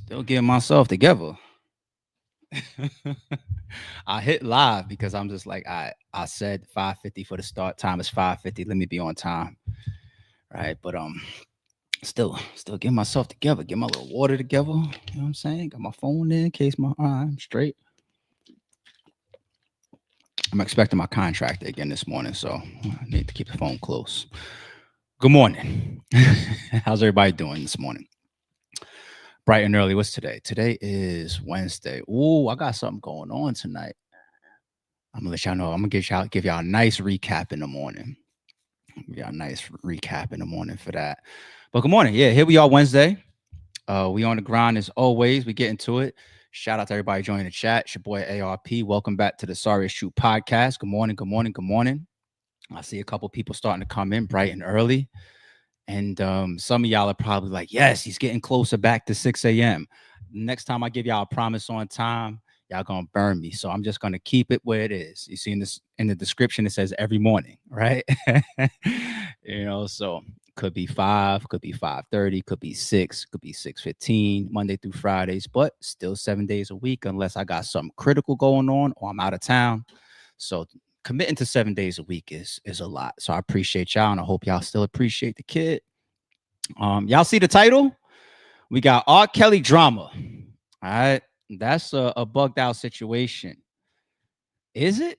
Still getting myself together. I hit live because I'm just like I said 5:50 for the start time. It's 5:50. Let me be on time, right? But still getting myself together. Get my little water together. You know what I'm saying? Got my phone in case I'm straight. I'm expecting my contractor again this morning, so I need to keep the phone close. Good morning. How's everybody doing this morning? Bright and early. What's today? Today is Wednesday. Ooh, I got something going on tonight. I'm gonna let y'all know. I'm gonna give y'all a nice recap in the morning. Give y'all a nice recap in the morning for that. But good morning. Yeah, here we are Wednesday. We on the grind as always. We get into it. Shout out to everybody joining the chat. It's your boy ARP. Welcome back to the Sorry Shoot podcast. Good morning. Good morning. Good morning. I see a couple people starting to come in bright and early. And some of y'all are probably like, yes, he's getting closer back to 6 a.m. Next time I give y'all a promise on time, y'all gonna burn me. So I'm just gonna keep it where it is. You see in the description, it says every morning, right? So could be 5, could be 5:30, could be 6, could be 6:15, Monday through Fridays, but still 7 days a week, unless I got something critical going on or I'm out of town. So committing to 7 days a week is a lot. So I appreciate y'all, and I hope y'all still appreciate the kid. Y'all see the title? We got R. Kelly drama. All right, that's a bugged out situation. Is it?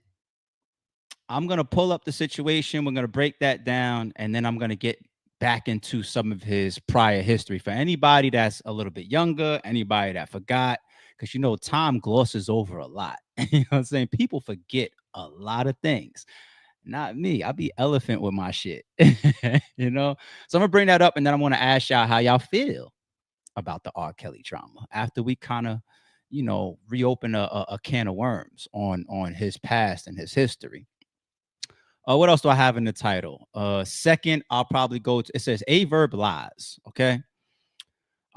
I'm gonna pull up the situation. We're gonna break that down, and then I'm gonna get back into some of his prior history for anybody that's a little bit younger, anybody that forgot, because time glosses over a lot. You know what I'm saying? People forget a lot of things. Not me. I be elephant with my shit. you know. So I'm gonna bring that up, and then I'm gonna ask y'all how y'all feel about the R. Kelly drama after we kind of, reopen a can of worms on his past and his history. What else do I have in the title? Second, I'll probably go to, it says A-Verb lies. Okay.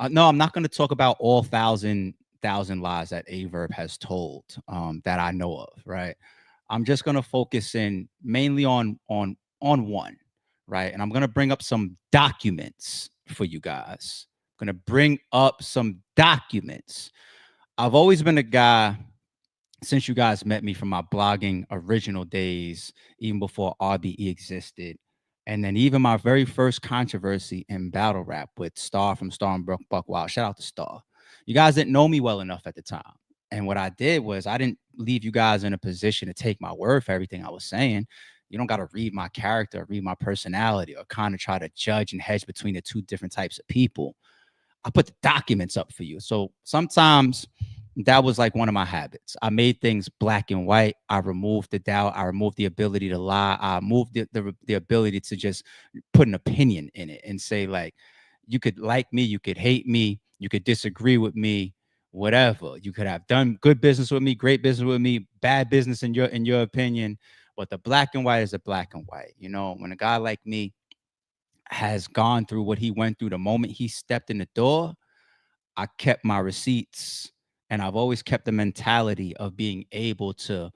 No, I'm not going to talk about all thousand lies that A-Verb has told that I know of. Right. I'm just going to focus in mainly on one. Right. And I'm going to bring up some documents for you guys. I'm going to bring up some documents. I've always been a guy, since you guys met me from my blogging original days, even before RBE existed, and then even my very first controversy in battle rap with Star from Star and Buck Wild. Shout out to Star. You guys didn't know me well enough at the time. And what I did was I didn't leave you guys in a position to take my word for everything I was saying. You don't got to read my character, read my personality, or kind of try to judge and hedge between the two different types of people. I put the documents up for you. So sometimes that was like one of my habits. I made things black and white. I removed the doubt. I removed the ability to lie. I moved the ability to just put an opinion in it and say, like, you could like me, you could hate me, you could disagree with me, whatever. You could have done good business with me, great business with me, bad business in your opinion. But the black and white is a black and white. When a guy like me has gone through what he went through the moment he stepped in the door, I kept my receipts, and I've always kept the mentality of being able to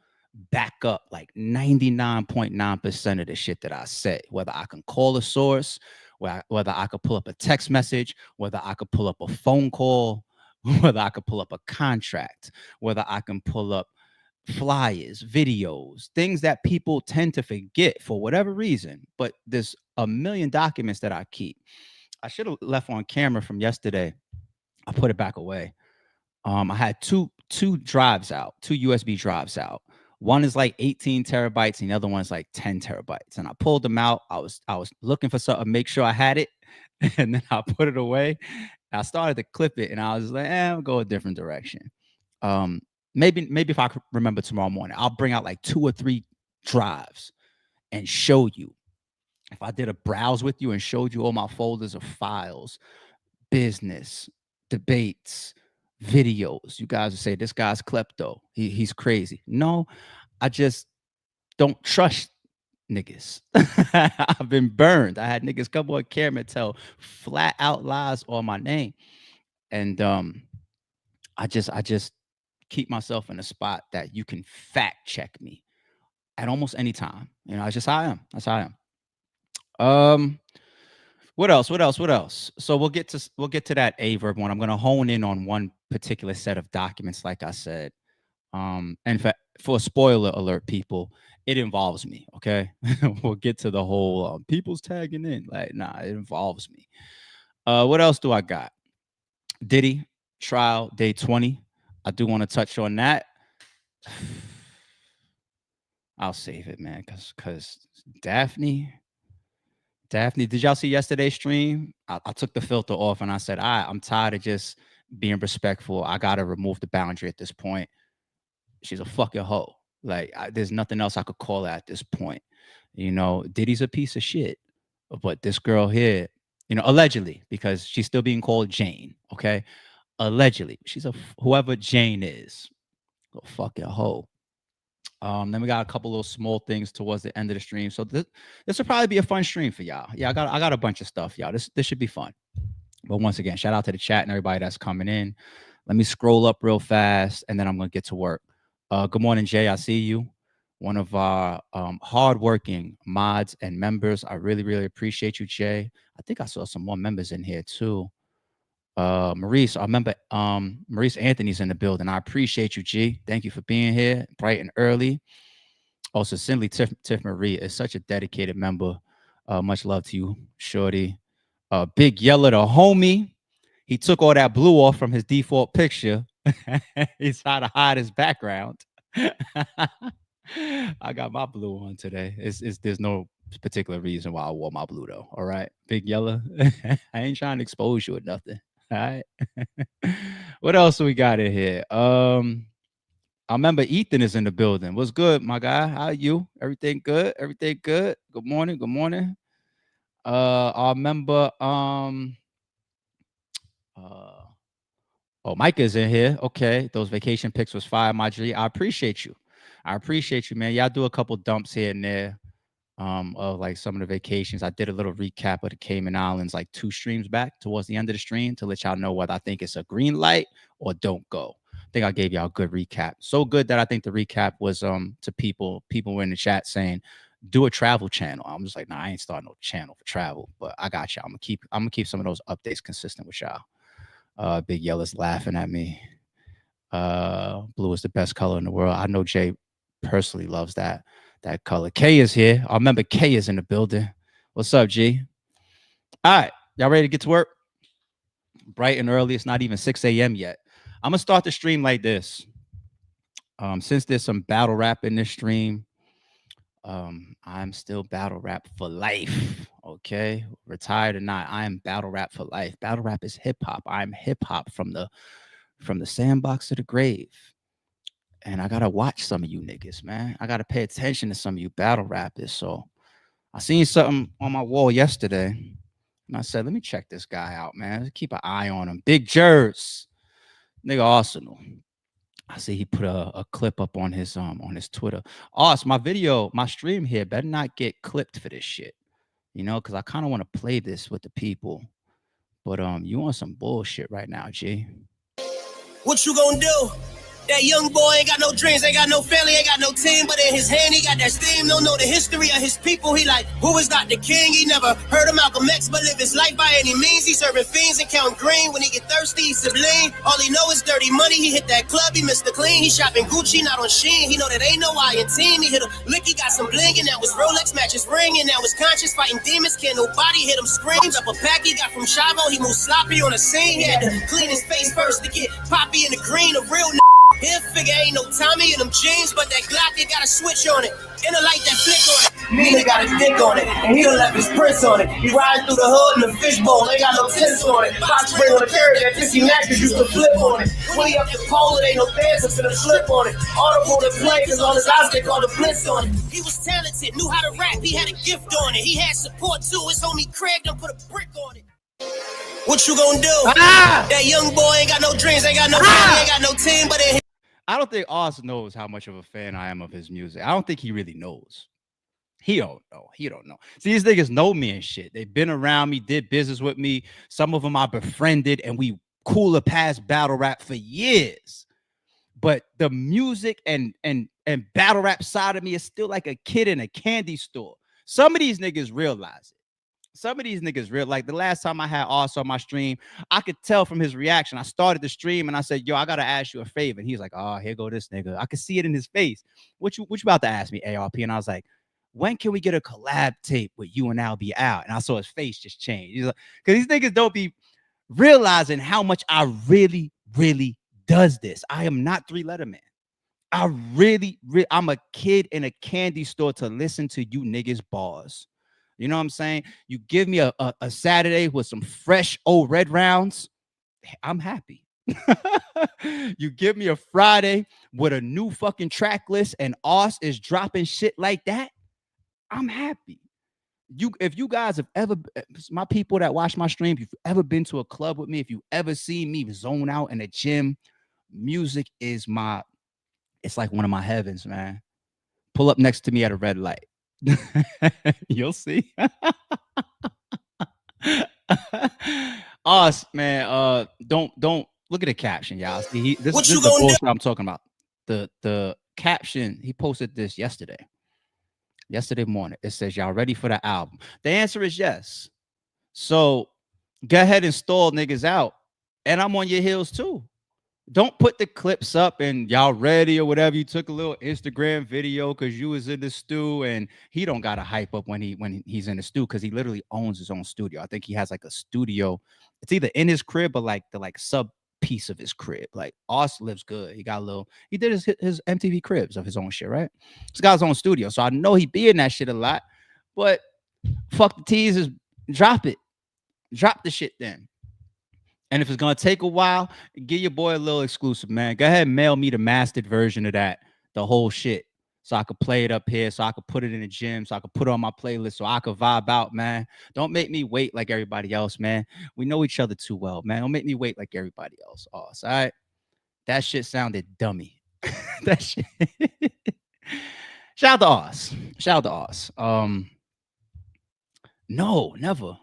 back up like 99.9% of the shit that I say, whether I can call a source, whether I could pull up a text message, whether I could pull up a phone call, whether I could pull up a contract, whether I can pull up flyers, videos, things that people tend to forget for whatever reason. But there's a million documents that I keep. I should have left on camera from yesterday. I put it back away. I had two drives out, two USB drives out. One is like 18 terabytes, and the other one's like 10 terabytes. And I pulled them out. I was looking for something, make sure I had it, and then I put it away. I started to clip it, and I was like, I'll go a different direction. Um, maybe if I could remember tomorrow morning, I'll bring out like 2 or 3 drives and show you. If I did a browse with you and showed you all my folders of files, business, debates, videos, you guys would say this guy's klepto. He's crazy. No, I just don't trust niggas. I've been burned. I had niggas come on camera and tell flat out lies on my name. And I just keep myself in a spot that you can fact check me at almost any time. It's just how I am. That's how I am. What else? What else? What else? So we'll get to that A-Verb one. I'm gonna hone in on one particular set of documents, like I said. And for a spoiler alert, people, it involves me. Okay, we'll get to the whole people's tagging in. Like, nah, it involves me. What else do I got? Diddy trial day 20. I do want to touch on that. I'll save it, man, because Daphne. Daphne, did y'all see yesterday's stream? I took the filter off and I said, I'm tired of just being respectful. I gotta remove the boundary at this point. She's a fucking hoe. Like, there's nothing else I could call her at this point. Diddy's a piece of shit. But this girl here, allegedly, because she's still being called Jane, okay? Allegedly, she's whoever Jane is, a fucking hoe. Then we got a couple little small things towards the end of the stream. So this will probably be a fun stream for y'all. Yeah, I got a bunch of stuff, y'all. This should be fun. But once again, shout out to the chat and everybody that's coming in. Let me scroll up real fast, and then I'm gonna get to work. Good morning, Jay. I see you. One of our hardworking mods and members. I really, really appreciate you, Jay. I think I saw some more members in here too. Maurice, I remember Maurice Anthony's in the building. I appreciate you, G. Thank you for being here bright and early. Also, Cindy Tiff Marie is such a dedicated member. Much love to you, Shorty. Big Yella, the homie. He took all that blue off from his default picture. He's trying to hide his background. I got my blue on today. There's no particular reason why I wore my blue though. All right, Big Yella. I ain't trying to expose you or nothing. All right. What else we got in here? I remember Ethan is in the building. What's good, my guy? How are you? Everything good? Everything good? Good morning. Good morning. I remember Mike is in here. Okay. Those vacation pics was fire, my G. I appreciate you. I appreciate you, man. Y'all do a couple dumps here and there of like some of the vacations. I did a little recap of the Cayman Islands like 2 streams back towards the end of the stream to let y'all know whether I think it's a green light or don't go. I think I gave y'all a good recap. So good that I think the recap was to people were in the chat saying do a travel channel. I'm just like, nah, I ain't starting no channel for travel, but I got y'all. I'm gonna keep some of those updates consistent with y'all. Big Yellow's laughing at me. Blue is the best color in the world. I know Jay personally loves that color. K is here. I remember K is in the building. What's up, G? All right, y'all ready to get to work? Bright and early. It's not even 6 a.m. yet. I'm gonna start the stream like this. Since there's some battle rap in this stream, I'm still battle rap for life. Okay, retired or not, I am battle rap for life. Battle rap is hip hop. I'm hip hop from the sandbox to the grave. And I gotta watch some of you niggas, man. I gotta pay attention to some of you battle rappers. So I seen something on my wall yesterday, and I said, let me check this guy out, man. Let's keep an eye on him. Big Jers, nigga Arsenal. I see he put a clip up on his Twitter. My stream here better not get clipped for this shit. Because I kind of want to play this with the people. But you want some bullshit right now, G. What you gonna do? That young boy ain't got no dreams, ain't got no family, ain't got no team, but in his hand he got that steam. Don't know the history of his people. He like, who is not the king? He never heard of Malcolm X, but live his life by any means. He serving fiends and counting green. When he get thirsty, he's sublime. All he know is dirty money. He hit that club, he Mr. Clean. He shopping Gucci, not on Shein. He know that ain't no iron team. He hit a lick, he got some bling, and that was Rolex matches ring, and that was conscious fighting demons. Can't nobody hit him screams. Up a pack he got from Chavo. He moved sloppy on the scene. He had to clean his face first to get poppy in the green. A real His figure ain't no Tommy in them jeans, but that Glock, they got a switch on it. And a light that flick on it. Nina got a dick on it, and he done left his prints on it. He riding through the hood in the fishbowl, ain't got no tents on it. Box spring on the carrot, that Tissy mattress used to flip on it. When he up the pole, it ain't no dancing for the slip on it. Audible to play, cause all his eyes they call the blitz on it. He was talented, knew how to rap, he had a gift on it. He had support too, his homie Craig done put a brick on it. What you gonna do? That young boy ain't got no dreams, ain't got no family, ain't got no team, but in I don't think Oz knows how much of a fan I am of his music. I don't think he really knows. He don't know. He don't know. See, these niggas know me and shit. They've been around me, did business with me. Some of them I befriended, and we cooler past battle rap for years. But the music and battle rap side of me is still like a kid in a candy store. Some of these niggas realize it. Some of these niggas real. Like the last time I had Oz on my stream, I could tell from his reaction. I started the stream and I said, "Yo, I gotta ask you a favor." And he's like, "Oh, here go this nigga." I could see it in his face. What you about to ask me, ARP? And I was like, "When can we get a collab tape with you and I'll be out?" And I saw his face just change. He's like, because these niggas don't be realizing how much I really does this. I am not three-letter man. I I'm a kid in a candy store to listen to you niggas bars. You know what I'm saying? You give me a Saturday with some fresh old red rounds, I'm happy. You give me a Friday with a new fucking track list and Oz is dropping shit like that, I'm happy. If you guys have ever, my people that watch my stream, if you've ever been to a club with me, if you ever seen me zone out in the gym, music is it's like one of my heavens, man. Pull up next to me at a red light. You'll see. Us, man. Don't look at the caption, y'all. See, this is the bullshit I'm talking about. The caption, he posted this yesterday morning. It says, "Y'all ready for the album?" The answer is yes. So go ahead and stall niggas out, and I'm on your heels too. Don't put the clips up and y'all ready or whatever. You took a little Instagram video because you was in the stew, and he don't got to hype up when he's in the stew because he literally owns his own studio. I think he has like a studio. It's either in his crib or like the sub piece of his crib. Like Oz lives good. He got a little. He did his MTV cribs of his own shit, right? He's got his own studio, so I know he be in that shit a lot. But fuck the teasers, drop it, drop the shit then. And if it's gonna take a while, give your boy a little exclusive, man. Go ahead and mail me the mastered version of that, the whole shit, so I could play it up here, so I could put it in the gym, so I could put it on my playlist, so I could vibe out, man. Don't make me wait like everybody else, man. We know each other too well, man. Don't make me wait like everybody else. Oh, all right. That shit sounded dummy. That shit. Shout out to Oz. Shout out to Oz. No, never.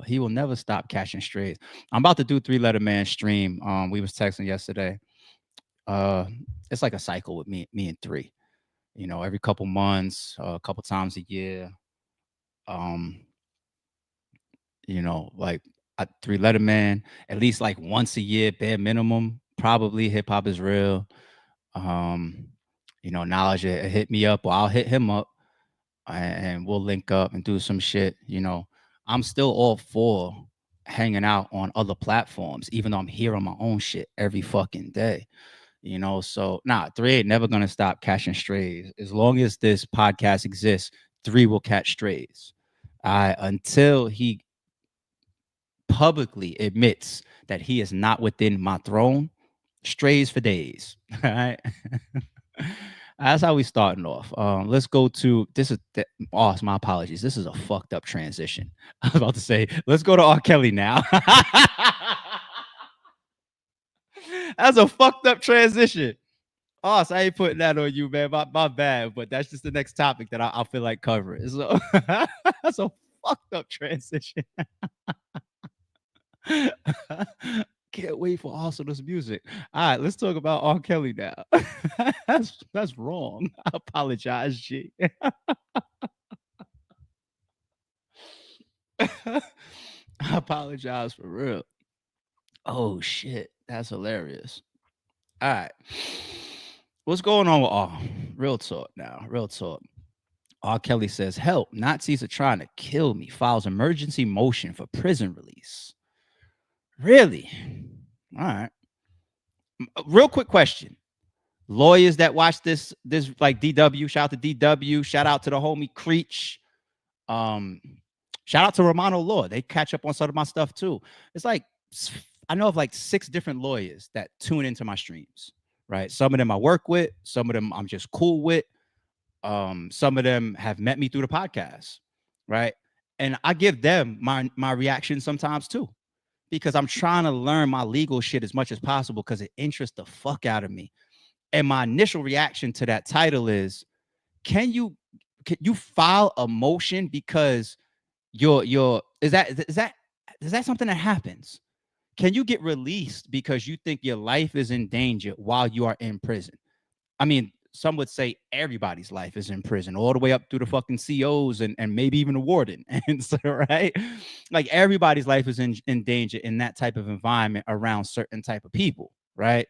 He will never stop catching strays. I'm about to do three-letter man stream. We was texting yesterday. It's like a cycle with me and three. You know, every couple months, a couple times a year. You know, like a three-letter man, at least like once a year, bare minimum. Probably hip hop is real. You know, knowledge hit me up or I'll hit him up. And we'll link up and do some shit. You know, I'm still all for hanging out on other platforms, even though I'm here on my own shit every fucking day. You know, so three ain't never gonna stop catching strays. As long as this podcast exists, three will catch strays. Until he publicly admits that he is not within my throne, strays for days. All right. That's how we starting off. Let's go to this is my apologies. This is a fucked up transition. I was about to say, let's go to R. Kelly now. That's a fucked up transition. So I ain't putting that on you, man. My bad. But that's just the next topic that I feel like covering. So that's a fucked up transition. Can't wait for Arsenal's music. All right, let's talk about R. Kelly now. That's wrong. I apologize, G. I apologize for real. Oh shit, that's hilarious. All right, what's going on with R? Real talk now. Real talk. R. Kelly says, "Help! Nazis are trying to kill me." Files emergency motion for prison release. Really? All right. Real quick question. Lawyers that watch this like DW, shout out to DW, shout out to the homie Creech. Shout out to Romano Law. They catch up on some of my stuff too. It's like I know of like 6 different lawyers that tune into my streams, right? Some of them I work with, some of them I'm just cool with. Some of them have met me through the podcast, right? And I give them my reaction sometimes too, because I'm trying to learn my legal shit as much as possible because it interests the fuck out of me. And my initial reaction to that title is, can you file a motion because is that something that happens? Can you get released because you think your life is in danger while you are in prison? I mean, some would say everybody's life is in prison, all the way up through the fucking COs and maybe even the warden. And so, right, like everybody's life is in danger in that type of environment around certain type of people, right?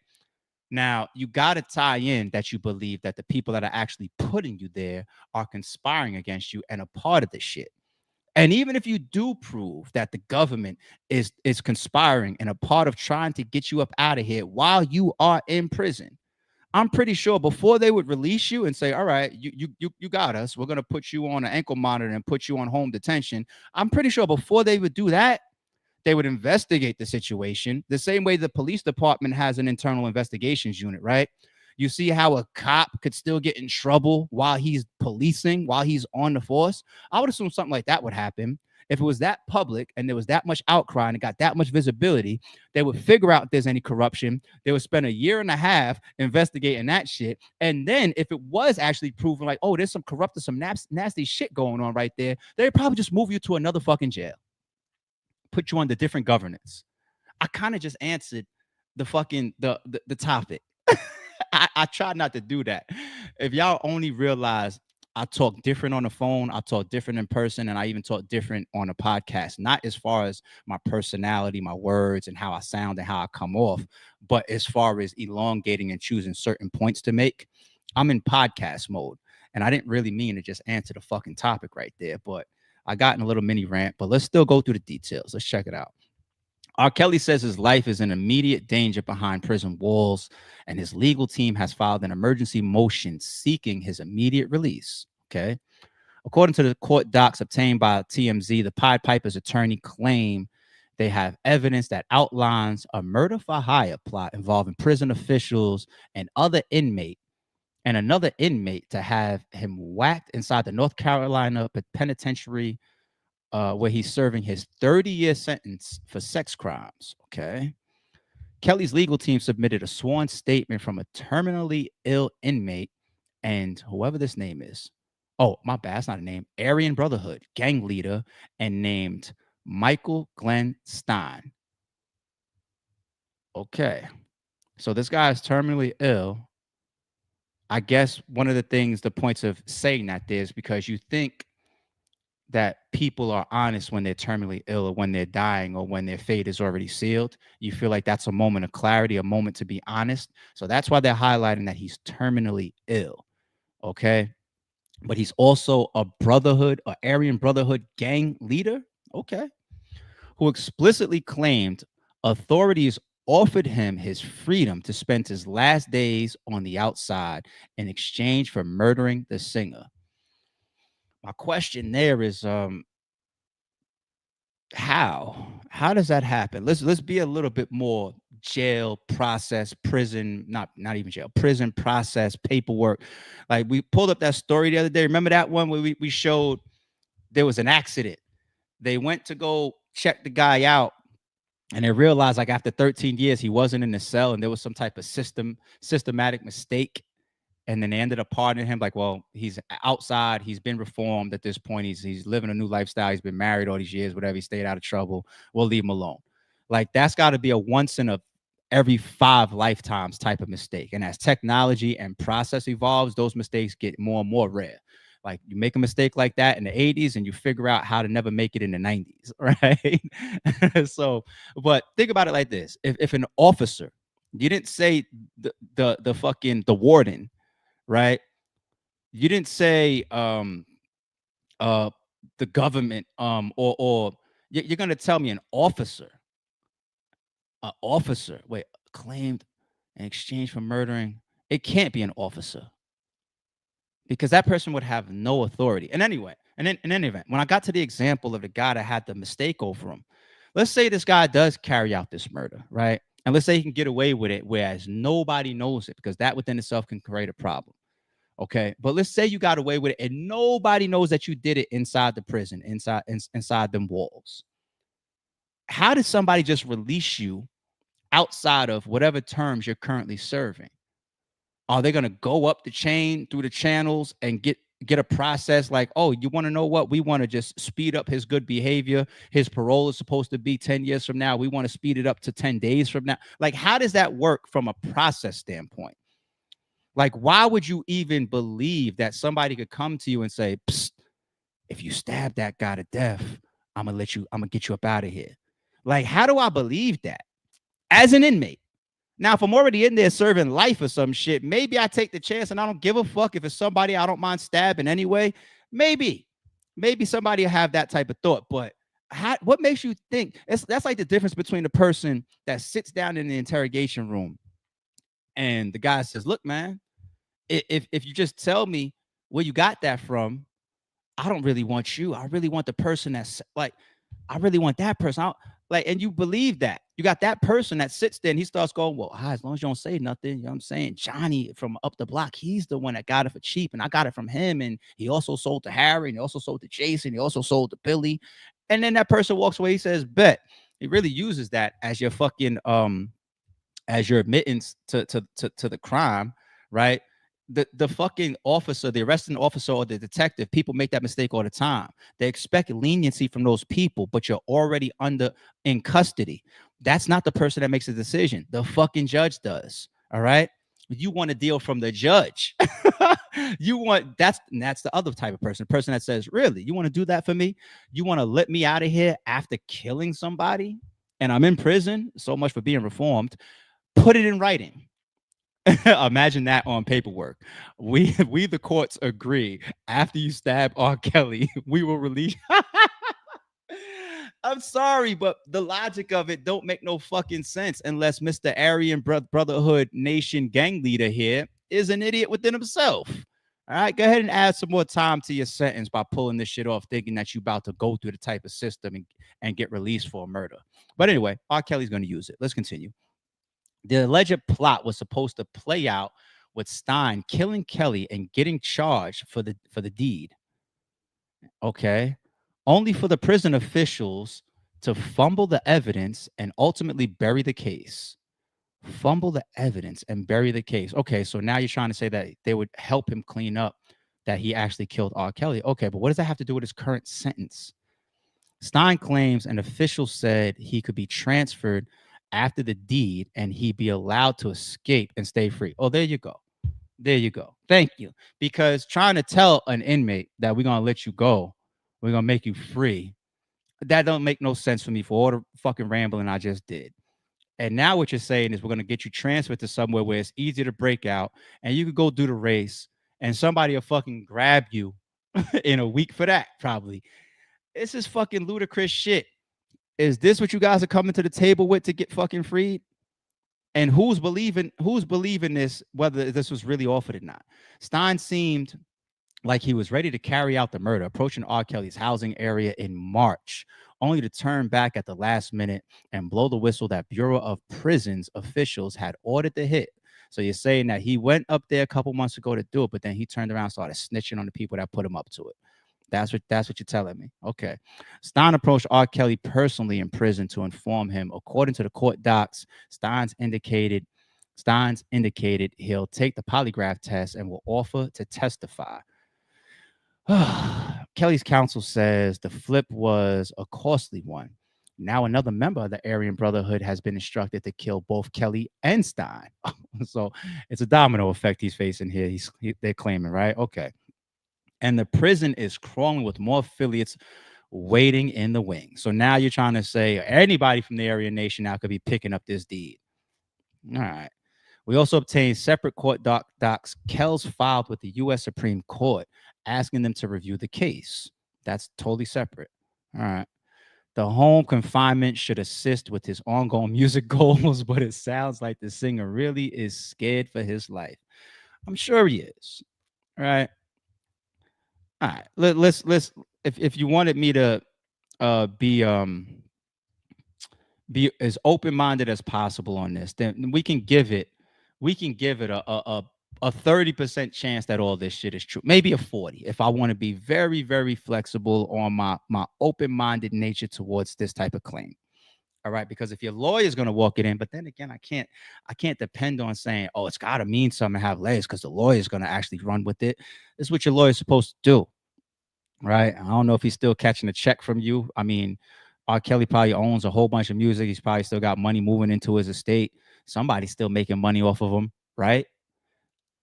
Now, you got to tie in that you believe that the people that are actually putting you there are conspiring against you and a part of this shit. And even if you do prove that the government is conspiring and a part of trying to get you up out of here while you are in prison, I'm pretty sure before they would release you and say, "All right, you got us. We're gonna put you on an ankle monitor and put you on home detention." I'm pretty sure before they would do that, they would investigate the situation the same way the police department has an internal investigations unit, right? You see how a cop could still get in trouble while he's policing, while he's on the force. I would assume something like that would happen. If it was that public and there was that much outcry and it got that much visibility, they would figure out if there's any corruption. They would spend a year and a half investigating that shit. And then if it was actually proven like, oh, there's some corrupted, some nasty shit going on right there, they'd probably just move you to another fucking jail, put you under different governance. I kind of just answered the fucking the topic. I try not to do that. If y'all only realize I talk different on the phone, I talk different in person, and I even talk different on a podcast. Not as far as my personality, my words, and how I sound and how I come off, but as far as elongating and choosing certain points to make. I'm in podcast mode, and I didn't really mean to just answer the fucking topic right there, but I got in a little mini rant. But let's still go through the details. Let's check it out. R. Kelly says his life is in immediate danger behind prison walls, and his legal team has filed an emergency motion seeking his immediate release. Okay. According to the court docs obtained by TMZ, the Pied Piper's attorney claim they have evidence that outlines a murder for hire plot involving prison officials and another inmate to have him whacked inside the North Carolina penitentiary where he's serving his 30-year sentence for sex crimes. Okay. Kelly's legal team submitted a sworn statement from a terminally ill inmate and whoever this name is. Oh, my bad. That's not a name. Aryan Brotherhood gang leader and named Michael Glenn Stein. Okay. So this guy is terminally ill. I guess one of the things, the points of saying that is because you think that people are honest when they're terminally ill or when they're dying or when their fate is already sealed. You feel like that's a moment of clarity, a moment to be honest. So that's why they're highlighting that he's terminally ill. Okay. But he's also a brotherhood, an Aryan Brotherhood gang leader. Okay. Who explicitly claimed authorities offered him his freedom to spend his last days on the outside in exchange for murdering the singer. My question there is how does that happen? Let's be a little bit more jail process, prison, not even jail, prison process, paperwork. Like we pulled up that story the other day. Remember that one where we showed there was an accident. They went to go check the guy out and they realized like after 13 years he wasn't in the cell and there was some type of systematic mistake. And then they ended up pardoning him, like, well, he's outside, he's been reformed at this point, he's living a new lifestyle, he's been married all these years, whatever, he stayed out of trouble, we'll leave him alone. Like that's got to be a once in a every 5 lifetimes type of mistake. And as technology and process evolves, those mistakes get more and more rare. Like you make a mistake like that in the 80s and you figure out how to never make it in the 90s, right? So, but think about it like this. If an officer, you didn't say the fucking the warden, right? You didn't say the government or you're gonna tell me an officer wait, claimed in exchange for murdering. It can't be an officer because that person would have no authority. And anyway, and then in any event, when I got to the example of the guy that had the mistake over him, let's say this guy does carry out this murder, right? And let's say he can get away with it, whereas nobody knows it, because that within itself can create a problem. Okay, but let's say you got away with it and nobody knows that you did it inside the prison, inside them walls. How did somebody just release you outside of whatever terms you're currently serving? Are they going to go up the chain through the channels and get a process like, oh, you want to know what? We want to just speed up his good behavior. His parole is supposed to be 10 years from now. We want to speed it up to 10 days from now. Like, how does that work from a process standpoint? Like, why would you even believe that somebody could come to you and say, Psst, if you stab that guy to death, I'm gonna get you up out of here. Like, how do I believe that as an inmate? Now, if I'm already in there serving life or some shit, maybe I take the chance and I don't give a fuck if it's somebody I don't mind stabbing anyway. Maybe, maybe somebody will have that type of thought. But what makes you think that's like the difference between the person that sits down in the interrogation room and the guy says, "Look, man, if you just tell me where you got that from, I don't really want you. I really want the person that's like, I really want that person. Like, and you believe that. You got that person that sits there and he starts going, well, as long as you don't say nothing, you know what I'm saying? Johnny from up the block, he's the one that got it for cheap. And I got it from him. And he also sold to Harry, and he also sold to Jason. He also sold to Billy. And then that person walks away, he says, bet. He really uses that as your fucking as your admittance to the crime, right? The fucking officer, the arresting officer or the detective, people make that mistake all the time. They expect leniency from those people, but you're already in custody. That's not the person that makes the decision. The fucking judge does. All right. You want a deal from the judge. That's the other type of person. The person that says, really, you want to do that for me? You want to let me out of here after killing somebody? And I'm in prison. So much for being reformed. Put it in writing. Imagine that on paperwork. We the courts agree. After you stab R. Kelly, we will release. I'm sorry, but the logic of it don't make no fucking sense unless Mr. Aryan Brotherhood Nation gang leader here is an idiot within himself. All right, go ahead and add some more time to your sentence by pulling this shit off, thinking that you about to go through the type of system and get released for a murder. But anyway, R. Kelly's going to use it. Let's continue. The alleged plot was supposed to play out with Stein killing Kelly and getting charged for the deed. Okay. Only for the prison officials to fumble the evidence and ultimately bury the case. Fumble the evidence and bury the case. Okay, so now you're trying to say that they would help him clean up that he actually killed R. Kelly. Okay, but what does that have to do with his current sentence? Stein claims an official said he could be transferred after the deed and he'd be allowed to escape and stay free. Oh, there you go. There you go. Thank you. Because trying to tell an inmate that we're going to let you go, we're going to make you free, that don't make no sense for me for all the fucking rambling I just did. And now what you're saying is we're going to get you transferred to somewhere where it's easy to break out and you could go do the race and somebody will fucking grab you in a week for that, probably. This is fucking ludicrous shit. Is this what you guys are coming to the table with to get fucking freed? And who's believing this, whether this was really offered or not? Stein seemed like he was ready to carry out the murder, approaching R. Kelly's housing area in March, only to turn back at the last minute and blow the whistle that Bureau of Prisons officials had ordered the hit. So you're saying that he went up there a couple months ago to do it, but then he turned around and started snitching on the people that put him up to it. That's what you're telling me. Okay. Stein approached R. Kelly personally in prison to inform him. According to the court docs, Steins indicated he'll take the polygraph test and will offer to testify. Kelly's counsel says the flip was a costly one. Now another member of the Aryan Brotherhood has been instructed to kill both Kelly and Stein. So it's a domino effect he's facing here. They're claiming, right? Okay. And the prison is crawling with more affiliates waiting in the wing. So now you're trying to say anybody from the Aryan Nation now could be picking up this deed. All right. We also obtained separate court docs Kells filed with the U.S. Supreme Court, asking them to review the case. That's totally separate. All right. The home confinement should assist with his ongoing music goals, but it sounds like the singer really is scared for his life. I'm sure he is. All right. All right. Let's if you wanted me to be as open-minded as possible on this, then we can give it a 30% chance that all this shit is true. Maybe a 40 if I want to be very, very flexible on my open-minded nature towards this type of claim. All right, because if your lawyer is going to walk it in, but then again, I can't depend on saying, oh, it's got to mean something to have legs because the lawyer is going to actually run with it. This is what your lawyer is supposed to do, right? I don't know if he's still catching a check from you. I mean, R. Kelly probably owns a whole bunch of music. He's probably still got money moving into his estate. Somebody's still making money off of him, right?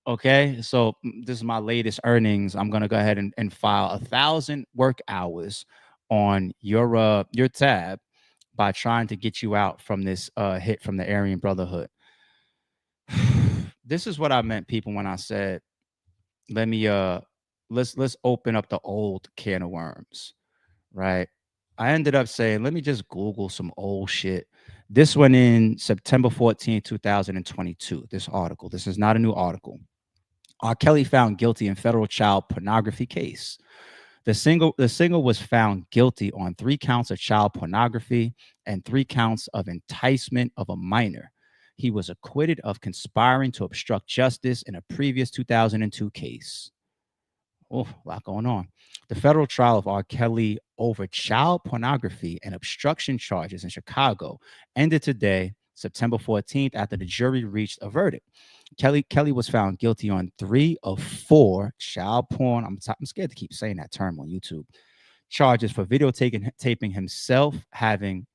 Okay, so this is my latest earnings. I'm gonna go ahead and file 1,000 work hours on your tab by trying to get you out from this hit from the Aryan Brotherhood. This is what I meant, people, when I said, let me let's open up the old can of worms, right? I ended up saying, let me just Google some old shit. This one in September 14th, 2022. This article. This is not a new article. R. Kelly found guilty in federal child pornography case. The singer was found guilty on 3 counts of child pornography and 3 counts of enticement of a minor. He was acquitted of conspiring to obstruct justice in a previous 2002 case. Oh, a lot going on. The federal trial of R. Kelly over child pornography and obstruction charges in Chicago ended today, September 14th, after the jury reached a verdict. Kelly was found guilty on 3 of 4 child porn. I'm scared to keep saying that term on YouTube. Charges for videotaping himself having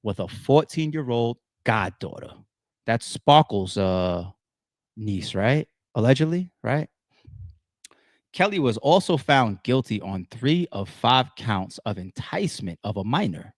with a 14-year-old goddaughter. That's Sparkle's niece, right? Allegedly, right? Kelly was also found guilty on 3 of 5 counts of enticement of a minor.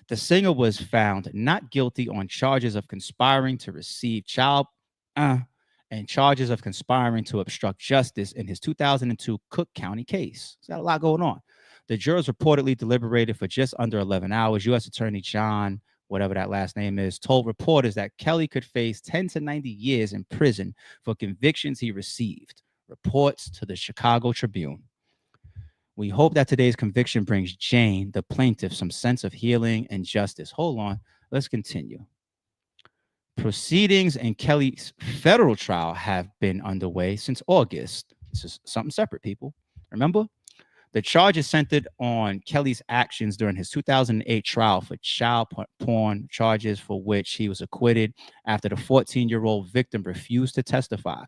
The singer was found not guilty on charges of conspiring to receive child and charges of conspiring to obstruct justice in his 2002 Cook County case. There's got a lot going on. The jurors reportedly deliberated for just under 11 hours. U.S. Attorney John, whatever that last name is, told reporters that Kelly could face 10 to 90 years in prison for convictions he received, reports to the Chicago Tribune. We hope that today's conviction brings Jane, the plaintiff, some sense of healing and justice. Hold on. Let's continue. Proceedings in Kelly's federal trial have been underway since August. This is something separate, people. Remember? The charges centered on Kelly's actions during his 2008 trial for child porn charges, for which he was acquitted after the 14-year-old victim refused to testify.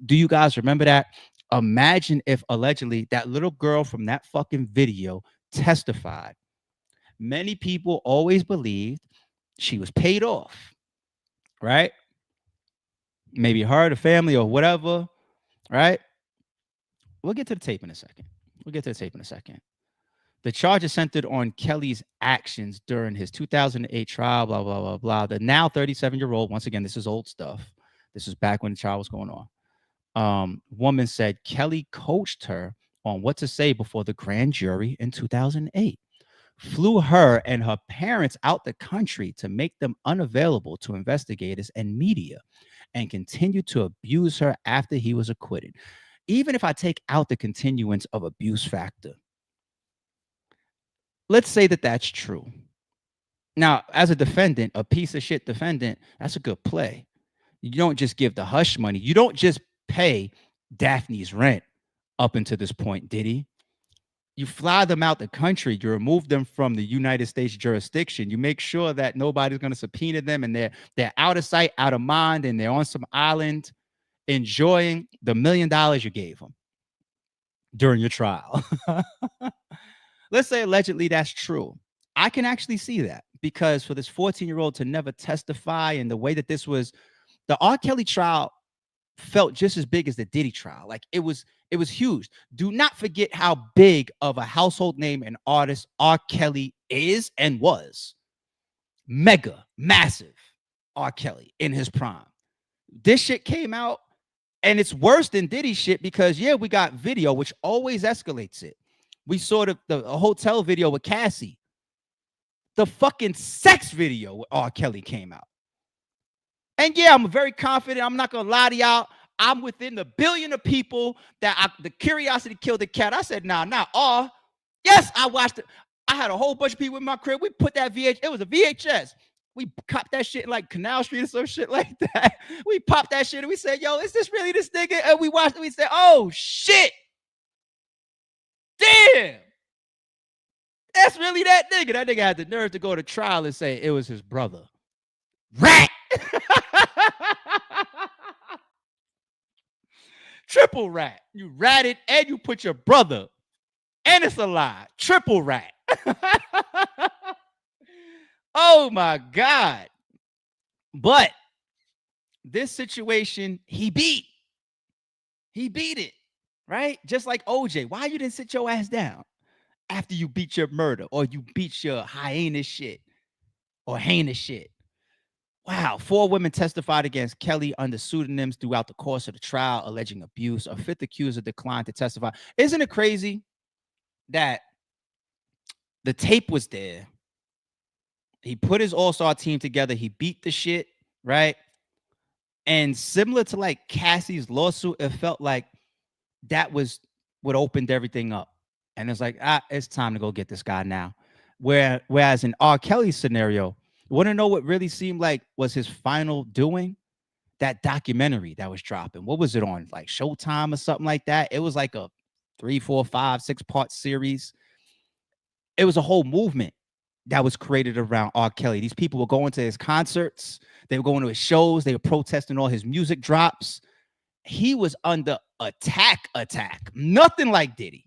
Do you guys remember that? Imagine if allegedly that little girl from that fucking video testified. Many people always believed she was paid off, right? Maybe her, the family, or whatever, right? We'll get to the tape in a second. The charges centered on Kelly's actions during his 2008 trial, blah, blah, blah, blah. The now 37-year-old, once again, this is old stuff. This is back when the trial was going on. Woman said Kelly coached her on what to say before the grand jury in 2008, flew her and her parents out the country to make them unavailable to investigators and media, and continued to abuse her after he was acquitted. Even if I take out the continuance of abuse factor, let's say that that's true. Now, as a defendant, a piece of shit defendant, that's a good play. You don't just give the hush money. You don't just pay Daphne's rent up until this point, Diddy. You fly them out the country. You remove them from the United States jurisdiction. You make sure that nobody's going to subpoena them, and they're out of sight, out of mind, and they're on some island enjoying the $1 million you gave them during your trial. Let's say allegedly that's true. I can actually see that, because for this 14-year-old to never testify, and the way that this was, the R. Kelly trial felt just as big as the Diddy trial. Like it was huge. Do not forget how big of a household name and artist R. Kelly is and was. Mega, massive R. Kelly in his prime. This shit came out, and it's worse than Diddy shit, because yeah, we got video, which always escalates it. We saw the hotel video with Cassie. The fucking sex video with R. Kelly came out. And yeah, I'm very confident. I'm not gonna lie to y'all. I'm within the billion of people that the curiosity killed the cat. I said, nah, not all. Yes, I watched it. I had a whole bunch of people in my crib. We put that VHS. It was a VHS. We copped that shit in like Canal Street or some shit like that. We popped that shit and we said, yo, is this really this nigga? And we watched it. We said, oh shit. Damn. That's really that nigga. That nigga had the nerve to go to trial and say it was his brother. Rat. Triple rat. You ratted and you put your brother. And it's a lie. Triple rat. Oh my God. But this situation, he beat. He beat it, right? Just like OJ. Why you didn't sit your ass down after you beat your murder or you beat your heinous shit or heinous shit? Wow. 4 women testified against Kelly under pseudonyms throughout the course of the trial, alleging abuse. A fifth accuser declined to testify. Isn't it crazy that the tape was there? He put his all-star team together. He beat the shit, right? And similar to like Cassie's lawsuit, it felt like that was what opened everything up. And it's like, it's time to go get this guy now. Whereas in R. Kelly's scenario, you want to know what really seemed like was his final doing? That documentary that was dropping. What was it on? Like Showtime or something like that? It was like a 3, 4, 5, 6-part series. It was a whole movement that was created around R. Kelly. These people were going to his concerts. They were going to his shows. They were protesting all his music drops. He was under attack. Nothing like Diddy.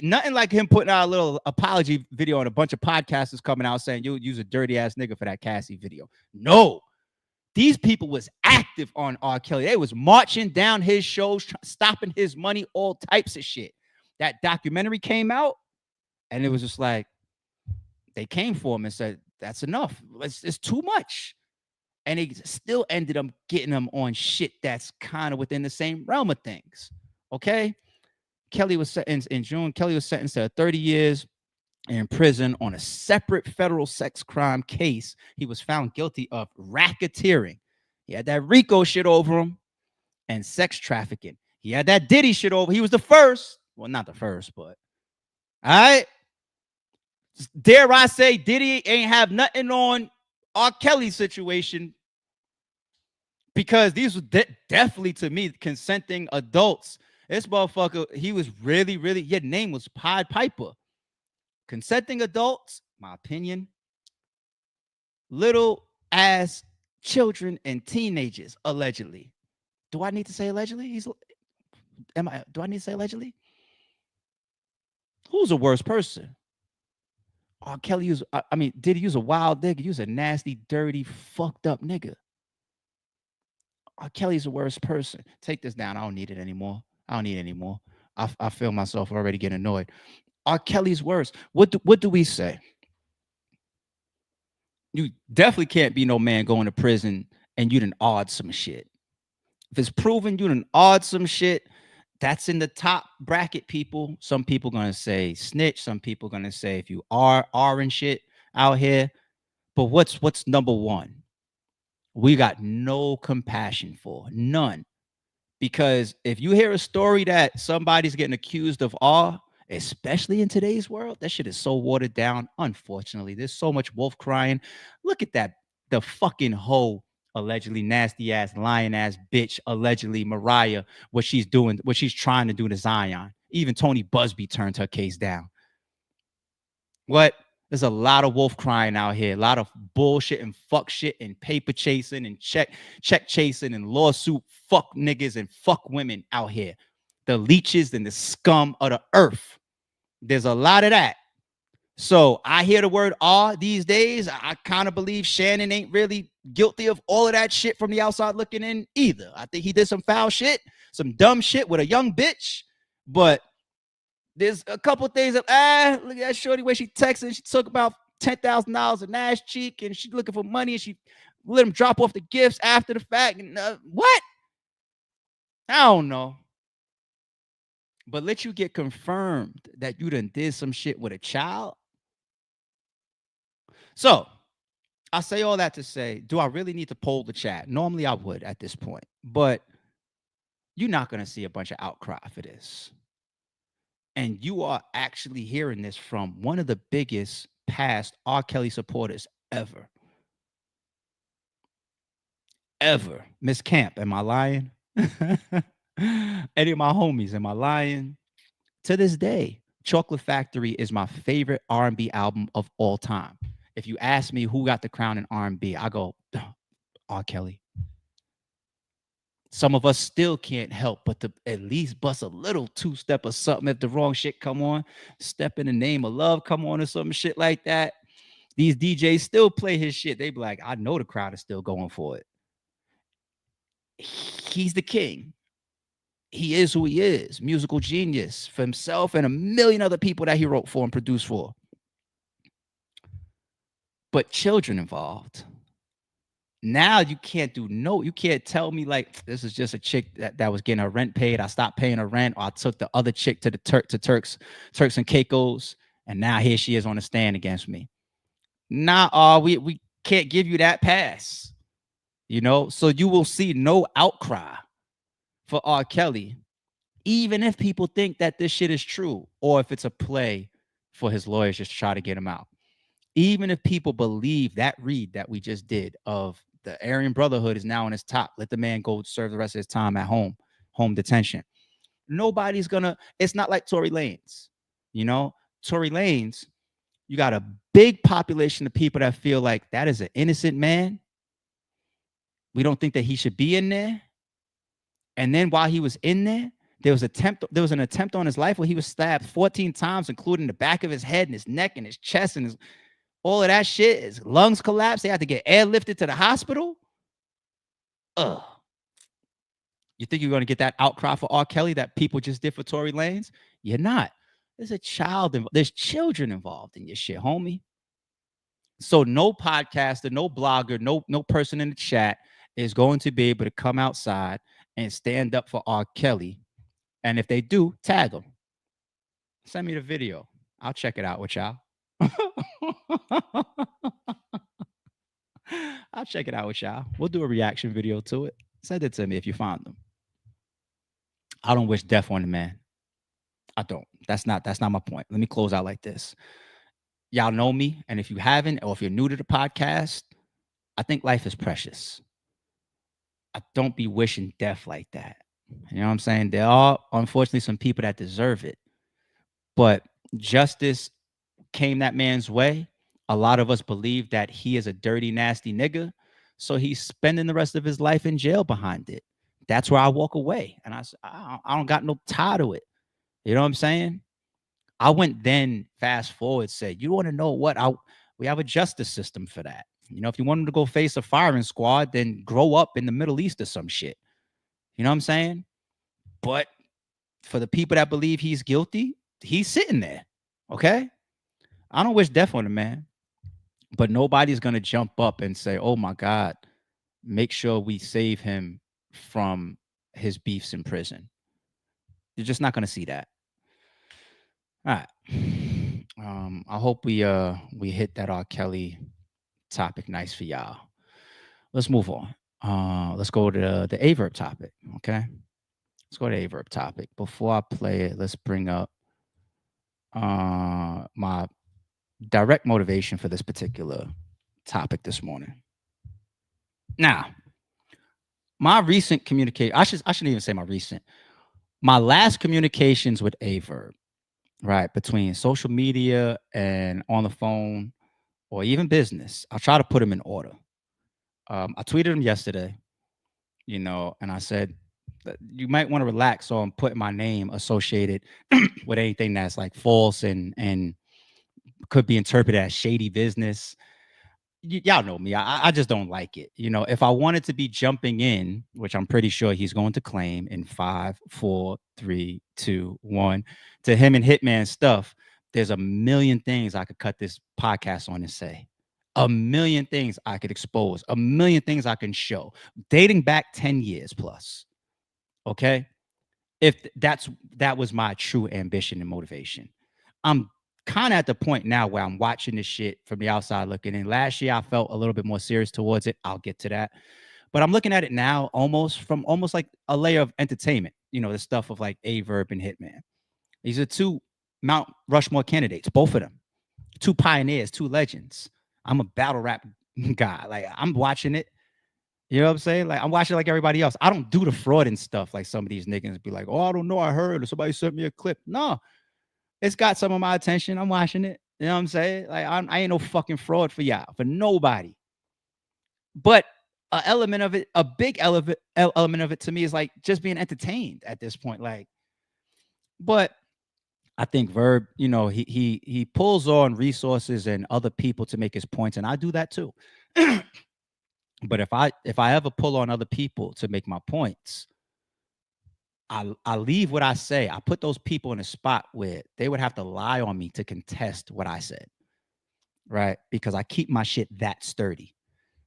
Nothing like him putting out a little apology video and a bunch of podcasters coming out saying, you use a dirty ass nigga for that Cassie video. No. These people was active on R. Kelly. They was marching down his shows, stopping his money, all types of shit. That documentary came out, and it was just like, they came for him and said, that's enough. It's too much. And they still ended up getting him on shit that's kind of within the same realm of things. Okay? Kelly was sentenced in June. Kelly was sentenced to 30 years in prison on a separate federal sex crime case. He was found guilty of racketeering. He had that RICO shit over him and sex trafficking. He had that Diddy shit over. He was the first. Well, not the first, but all right. Dare I say Diddy ain't have nothing on R. Kelly's situation, because these were definitely, to me, consenting adults. This motherfucker, he was really, your name was Pied Piper. Consenting adults, my opinion, little ass children and teenagers, allegedly. Do I need to say allegedly? Do I need to say allegedly? Who's the worst person? R. Kelly did he use a wild nigga? He was a nasty, dirty, fucked up nigga. R. Kelly's the worst person. Take this down. I don't need it anymore. I don't need it anymore. I feel myself already getting annoyed. R. Kelly's worse. What do we say? You definitely can't be no man going to prison and you done odd some shit. If it's proven you done odd some shit, that's in the top bracket, people. Some people gonna say snitch. Some people gonna say if you are and shit out here. But what's number one? We got no compassion for. None. Because if you hear a story that somebody's getting accused of R, especially in today's world, that shit is so watered down. Unfortunately, there's so much wolf crying. Look at that. The fucking hoe, allegedly nasty ass, lying ass bitch, allegedly Mariah, what she's doing, what she's trying to do to Zion. Even Tony Busby turned her case down. What? There's a lot of wolf crying out here, a lot of bullshit and fuck shit and paper chasing and check chasing and lawsuit fuck niggas and fuck women out here. The leeches and the scum of the earth. There's a lot of that. So I hear the word R these days. I kind of believe Shannon ain't really guilty of all of that shit from the outside looking in either. I think he did some foul shit, some dumb shit with a young bitch, but there's a couple of things that, look at that shorty where she texted. She took about $10,000 of Nash cheek and she's looking for money and she let him drop off the gifts after the fact. And what? I don't know. But let you get confirmed that you done did some shit with a child. So I say all that to say, do I really need to poll the chat? Normally I would at this point, but you're not going to see a bunch of outcry for this. And you are actually hearing this from one of the biggest past R. Kelly supporters ever. Ever. Miss Camp, am I lying? Any of my homies, am I lying? To this day, Chocolate Factory is my favorite R&B album of all time. If you ask me who got the crown in R&B, I go, R. Kelly. Some of us still can't help but to at least bust a little two-step or something if the wrong shit come on. Step in the Name of Love come on or some shit like that. These DJs still play his shit. They be like, I know the crowd is still going for it. He's the king. he is who he is, musical genius for himself and a million other people that he wrote for and produced for. But children involved. Now you can't you can't tell me like this is just a chick that was getting her rent paid. I stopped paying her rent, or I took the other chick to the Turks and Caicos, and now here she is on the stand against me. Nah, we can't give you that pass. So you will see no outcry for R. Kelly, even if people think that this shit is true, or if it's a play for his lawyers just to try to get him out. Even if people believe that read that we just did of the Aryan Brotherhood is now on his top, let the man go serve the rest of his time at home detention. Nobody's gonna, it's not like Tory Lanez. Tory Lanez, you got a big population of people that feel like that is an innocent man. We don't think that he should be in there. And then while he was in there, there was an attempt on his life where he was stabbed 14 times, including the back of his head and his neck and his chest and all of that shit. His lungs collapsed. They had to get airlifted to the hospital. Ugh. You think you're going to get that outcry for R. Kelly that people just did for Tory Lanez? You're not. There's children involved in your shit, homie. So no podcaster, no blogger, no person in the chat is going to be able to come outside and stand up for R. Kelly. And if they do, tag them. Send me the video. I'll check it out with y'all. I'll check it out with y'all. We'll do a reaction video to it. Send it to me if you find them. I don't wish death on the man. I don't. That's not my point. Let me close out like this. Y'all know me, and if you haven't, or if you're new to the podcast, I think life is precious. I don't be wishing death like that. You know what I'm saying? There are, unfortunately, some people that deserve it. But justice came that man's way. A lot of us believe that he is a dirty, nasty nigga. So he's spending the rest of his life in jail behind it. That's where I walk away. And I don't got no tie to it. You know what I'm saying? I went then, fast forward, said, you want to know what? We have a justice system for that. If you want him to go face a firing squad, then grow up in the Middle East or some shit. You know what I'm saying? But for the people that believe he's guilty, he's sitting there. Okay? I don't wish death on the man. But nobody's going to jump up and say, oh, my God, make sure we save him from his beefs in prison. You're just not going to see that. All right. I hope we hit that R. Kelly topic nice for y'all. Let's move on. Let's go to the A-Verb topic, okay? Let's go to the A-Verb topic. Before I play it, let's bring up my direct motivation for this particular topic this morning. Now, my recent communication, I shouldn't even say my recent. My last communications with A-Verb, right, between social media and on the phone or even business, I'll try to put them in order. I tweeted him yesterday, and I said, you might want to relax on putting my name associated with anything that's like false and could be interpreted as shady business. Y'all know me. I just don't like it. If I wanted to be jumping in, which I'm pretty sure he's going to claim in 5, 4, 3, 2, 1, to him and Hitman stuff, there's a million things I could cut this podcast on and say. A million things I could expose. A million things I can show. Dating back 10 years plus. Okay? If that was my true ambition and motivation. I'm kind of at the point now where I'm watching this shit from the outside looking in. Last year, I felt a little bit more serious towards it. I'll get to that. But I'm looking at it now almost like a layer of entertainment. The stuff of like A-Verb and Hitman. These are two Mount Rushmore candidates, both of them. Two pioneers, two legends. I'm a battle rap guy. Like, I'm watching it. You know what I'm saying? Like, I'm watching like everybody else. I don't do the fraud and stuff like some of these niggas be like, oh, I don't know. I heard or somebody sent me a clip. No. It's got some of my attention. I'm watching it. You know what I'm saying? Like, I ain't no fucking fraud for y'all, for nobody. But an element of it, a big element of it to me is like just being entertained at this point. Like, but I think Verb, he pulls on resources and other people to make his points, and I do that too. But if I ever pull on other people to make my points, I leave what I say. I put those people in a spot where they would have to lie on me to contest what I said, right? Because I keep my shit that sturdy,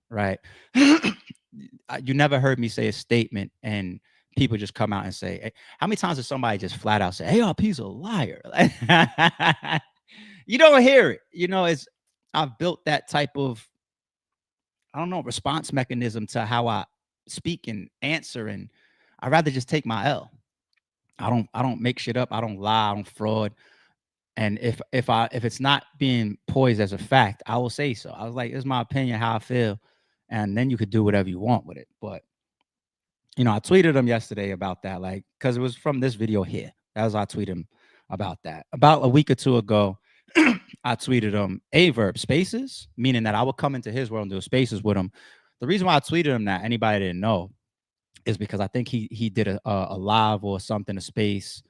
right? You never heard me say a statement and people just come out and say, how many times does somebody just flat out say, ARP's a liar? You don't hear it. It's I've built that type of, I don't know, response mechanism to how I speak and answer, and I'd rather just take my L. I don't make shit up. I don't lie. I don't fraud. And if it's not being poised as a fact, I will say so. I was like, this is my opinion, how I feel, and then you could do whatever you want with it. But I tweeted him yesterday about that, like, because it was from this video here. That was I tweeted him about that. About a week or two ago, I tweeted him A-Verb spaces, meaning that I would come into his world and do spaces with him. The reason why I tweeted him that anybody didn't know is because I think he did a live or something, a space,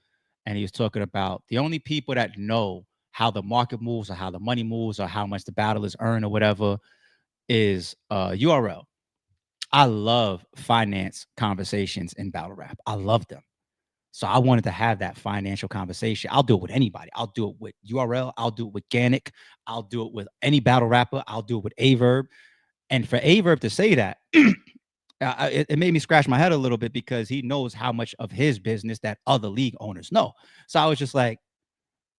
and he was talking about the only people that know how the market moves or how the money moves or how much the battle is earned or whatever is URL. I love finance conversations in battle rap. I love them. So I wanted to have that financial conversation. I'll do it with anybody. I'll do it with URL. I'll do it with Ganic. I'll do it with any battle rapper. I'll do it with A-Verb. And for A-Verb to say that, it made me scratch my head a little bit because he knows how much of his business that other league owners know. So I was just like,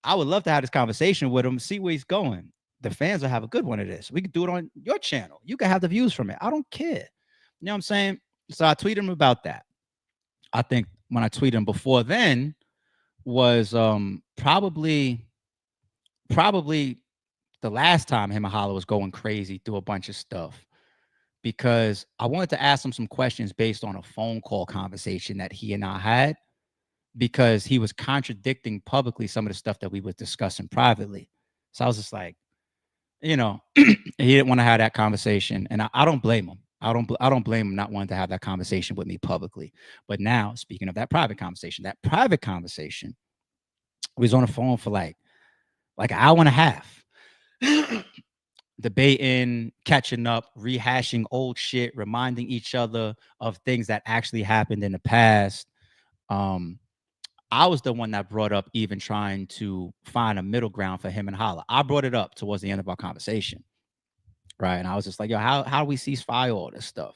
I would love to have this conversation with him, see where he's going. The fans will have a good one of this. We could do it on your channel. You can have the views from it. I don't care. You know what I'm saying? So I tweeted him about that. I think when I tweeted him before then was probably the last time him and Holla was going crazy through a bunch of stuff, because I wanted to ask him some questions based on a phone call conversation that he and I had, because he was contradicting publicly some of the stuff that we were discussing privately. So I was just like, he didn't want to have that conversation, and I don't blame him. I don't blame him not wanting to have that conversation with me publicly. But now, speaking of that private conversation, we was on the phone for like an hour and a half, debating, catching up, rehashing old shit, reminding each other of things that actually happened in the past. I was the one that brought up even trying to find a middle ground for him and Holla. I brought it up towards the end of our conversation, right? And I was just like, yo, how do we ceasefire all this stuff?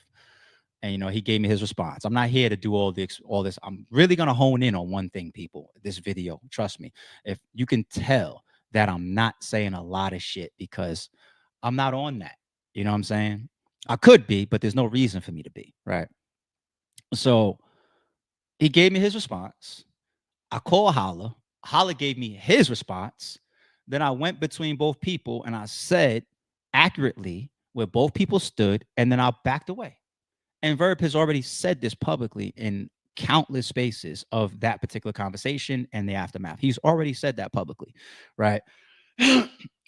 And he gave me his response. I'm not here to do all this. I'm really gonna hone in on one thing, people. This video, trust me. If you can tell that I'm not saying a lot of shit because I'm not on that. You know what I'm saying? I could be, but there's no reason for me to be, right? So he gave me his response. I called Holla. Holla gave me his response. Then I went between both people and I said accurately where both people stood, and then I backed away. And Verb has already said this publicly in countless spaces of that particular conversation and the aftermath. He's already said that publicly, right?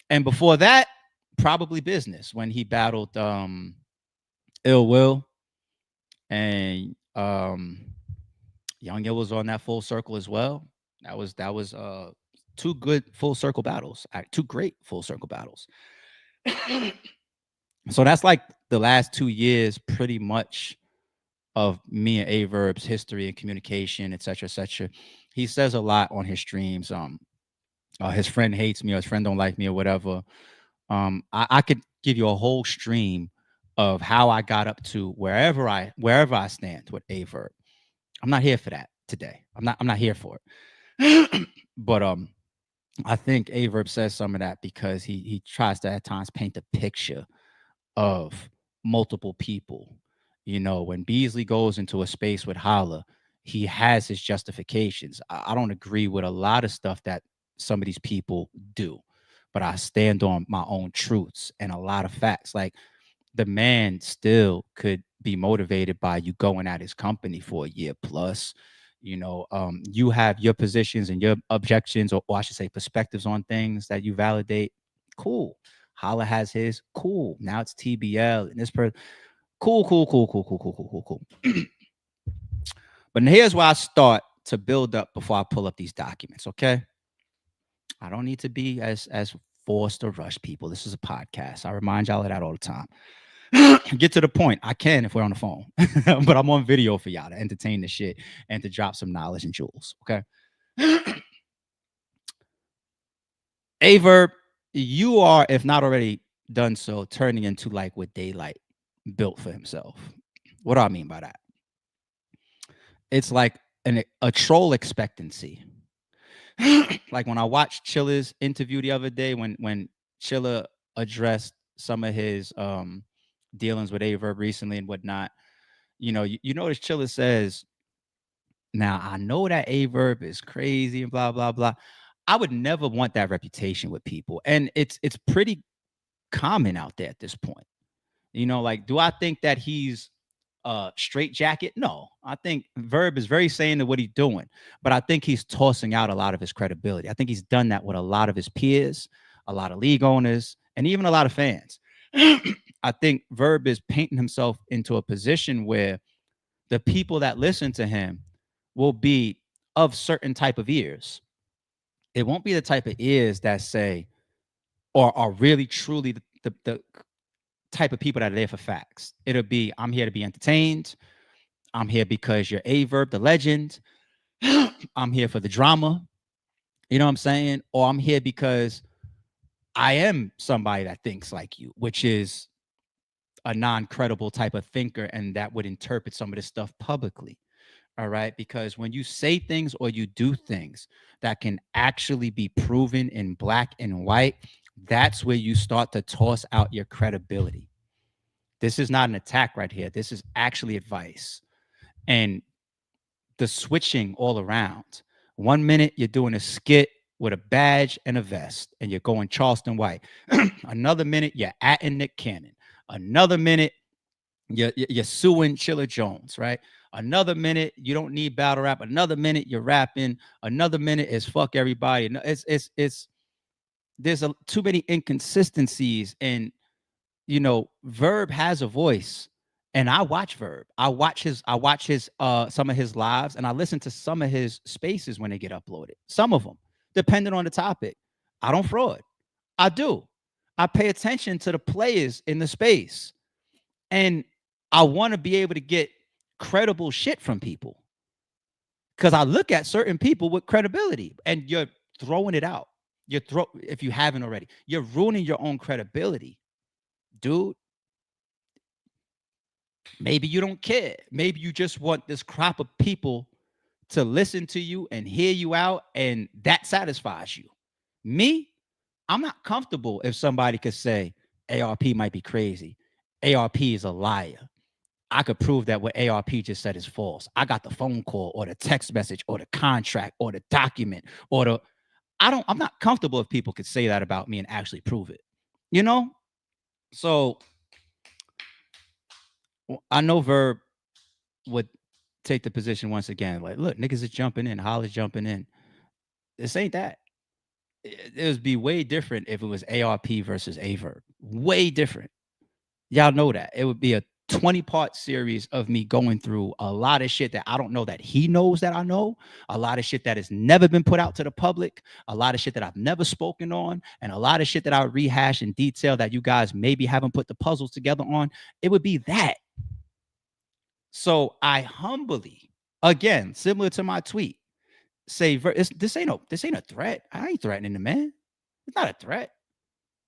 And before that, probably business when he battled Ill Will, and Young Ill was on that full circle as well. That was two good full circle battles, two great full circle battles. So that's like the last 2 years, pretty much, of me and A-Verb's history and communication, et cetera, et cetera. He says a lot on his streams. His friend hates me, or his friend don't like me, or whatever. I could give you a whole stream of how I got up to wherever I stand with A-Verb. I'm not here for that today. I'm not here for it. But I think A-Verb says some of that because he tries to at times paint a picture of multiple people. When Beasley goes into a space with Holla, he has his justifications. I don't agree with a lot of stuff that some of these people do, but I stand on my own truths and a lot of facts. Like, the man still could be motivated by you going at his company for a year plus. You have your positions and your objections, or I should say perspectives on things that you validate. Cool. Holla has his. Cool. Now it's TBL and this person. Cool. But here's where I start to build up before I pull up these documents, okay? I don't need to be as forced or rushed, people. This is a podcast. I remind y'all of that all the time. Get to the point. I can if we're on the phone, but I'm on video for y'all to entertain the shit and to drop some knowledge and jewels. Okay. A-Verb, you are, if not already done so, turning into like what Daylight built for himself. What do I mean by that? It's like a troll expectancy. Like when I watched Chilla's interview the other day, when Chilla addressed some of his dealings with A-Verb recently and whatnot, you notice Chilla says, now I know that A-Verb is crazy and blah blah blah. I would never want that reputation with people, and it's pretty common out there at this point. Like, do I think that he's straight jacket? No, I think Verb is very sane to what he's doing, but I think he's tossing out a lot of his credibility. I think he's done that with a lot of his peers, a lot of league owners, and even a lot of fans. I think Verb is painting himself into a position where the people that listen to him will be of certain type of ears. It won't be the type of ears that say or are really truly the type of people that are there for facts. It'll be, I'm here to be entertained. I'm here because you're A-Verb, the legend. I'm here for the drama. You know what I'm saying? Or I'm here because I am somebody that thinks like you, which is a non-credible type of thinker, and that would interpret some of this stuff publicly. All right. Because when you say things or you do things that can actually be proven in black and white, that's where you start to toss out your credibility. This is not an attack right here. This is actually advice. And the switching all around. 1 minute you're doing a skit with a badge and a vest, and you're going Charleston White. Another minute you're atting Nick Cannon. Another minute you're suing Chilla Jones, right? Another minute you don't need battle rap. Another minute you're rapping. Another minute is fuck everybody. It's there's too many inconsistencies, and Verb has a voice, and I watch Verb. I watch his some of his lives, and I listen to some of his spaces when they get uploaded. Some of them, depending on the topic. I don't fraud. I do. I pay attention to the players in the space, and I want to be able to get credible shit from people, because I look at certain people with credibility, and you're throwing it out. If you haven't already, you're ruining your own credibility, dude. Maybe you don't care. Maybe you just want this crop of people to listen to you and hear you out, and that satisfies you. Me, I'm not comfortable if somebody could say ARP might be crazy. ARP is a liar. I could prove that what ARP just said is false. I got the phone call or the text message or the contract or the document or I'm not comfortable if people could say that about me and actually prove it. So I know Verb would take the position once again, like, look, niggas is jumping in, Hollis jumping in. This ain't that. It would be way different if it was ARP versus A-Verb. Way different. Y'all know that. It would be a 20-part series of me going through a lot of shit that I don't know that he knows that I know, a lot of shit that has never been put out to the public, a lot of shit that I've never spoken on, and a lot of shit that I rehash in detail that you guys maybe haven't put the puzzles together on. It would be that. So I humbly, again, similar to my tweet, say this ain't a threat. I ain't threatening the man. It's not a threat.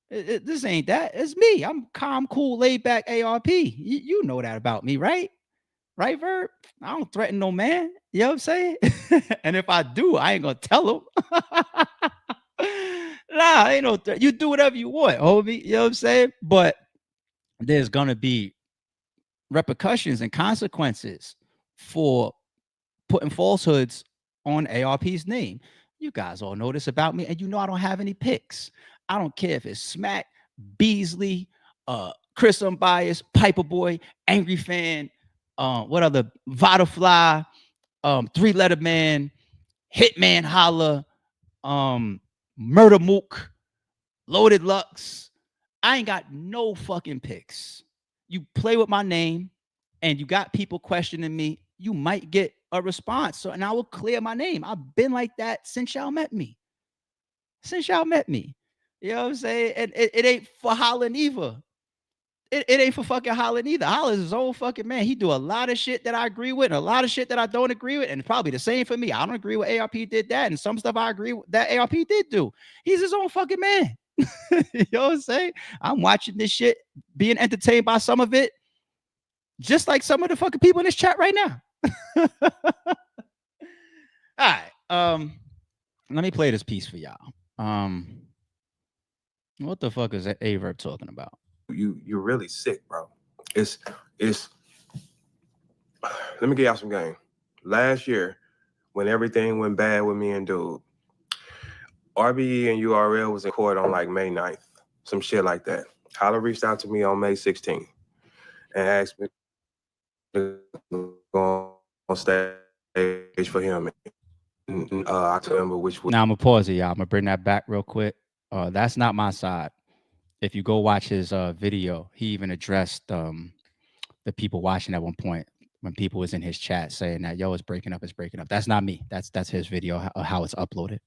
This ain't that. It's me. I'm calm, cool, laid back ARP. You know that about me, right? Right, Verb? I don't threaten no man. You know what I'm saying? And if I do, I ain't gonna tell him. Nah, ain't no threat. You do whatever you want, homie. You know what I'm saying? But there's gonna be repercussions and consequences for putting falsehoods on ARP's name. You guys all know this about me, and you know I don't have any picks. I don't care if it's Smack, Beasley, Chris Unbiased, Piper Boy, Angry Fan, what other Vodafly, Three Letter Man, Hitman Holla, Murder Mook, Loaded Lux. I ain't got no fucking picks. You play with my name and you got people questioning me, you might get a response. So, and I will clear my name. I've been like that since y'all met me. You know what I'm saying? And it ain't for hollering either. it ain't for fucking Holland either. Holland's his own fucking man. He do a lot of shit that I agree with and a lot of shit that I don't agree with. And it's probably the same for me. I don't agree with ARP did that. And some stuff I agree with that ARP did do. He's his own fucking man. You know what I'm saying? I'm watching this shit, being entertained by some of it, just like some of the fucking people in this chat right now. All right. Let me play this piece for y'all. What the fuck is A-Verb talking about? You're really sick, bro. It's let me get y'all some game. Last year, when everything went bad with me and dude, RBE and URL was in court on like May 9th, some shit like that. Holla reached out to me on May 16th and asked me to go on stage for him. I remember which was. Now I'm gonna pause it, y'all. I'm gonna bring that back real quick. That's not my side. If you go watch his video, he even addressed the people watching at one point when people was in his chat saying that yo, it's breaking up. That's not me. That's his video, how it's uploaded.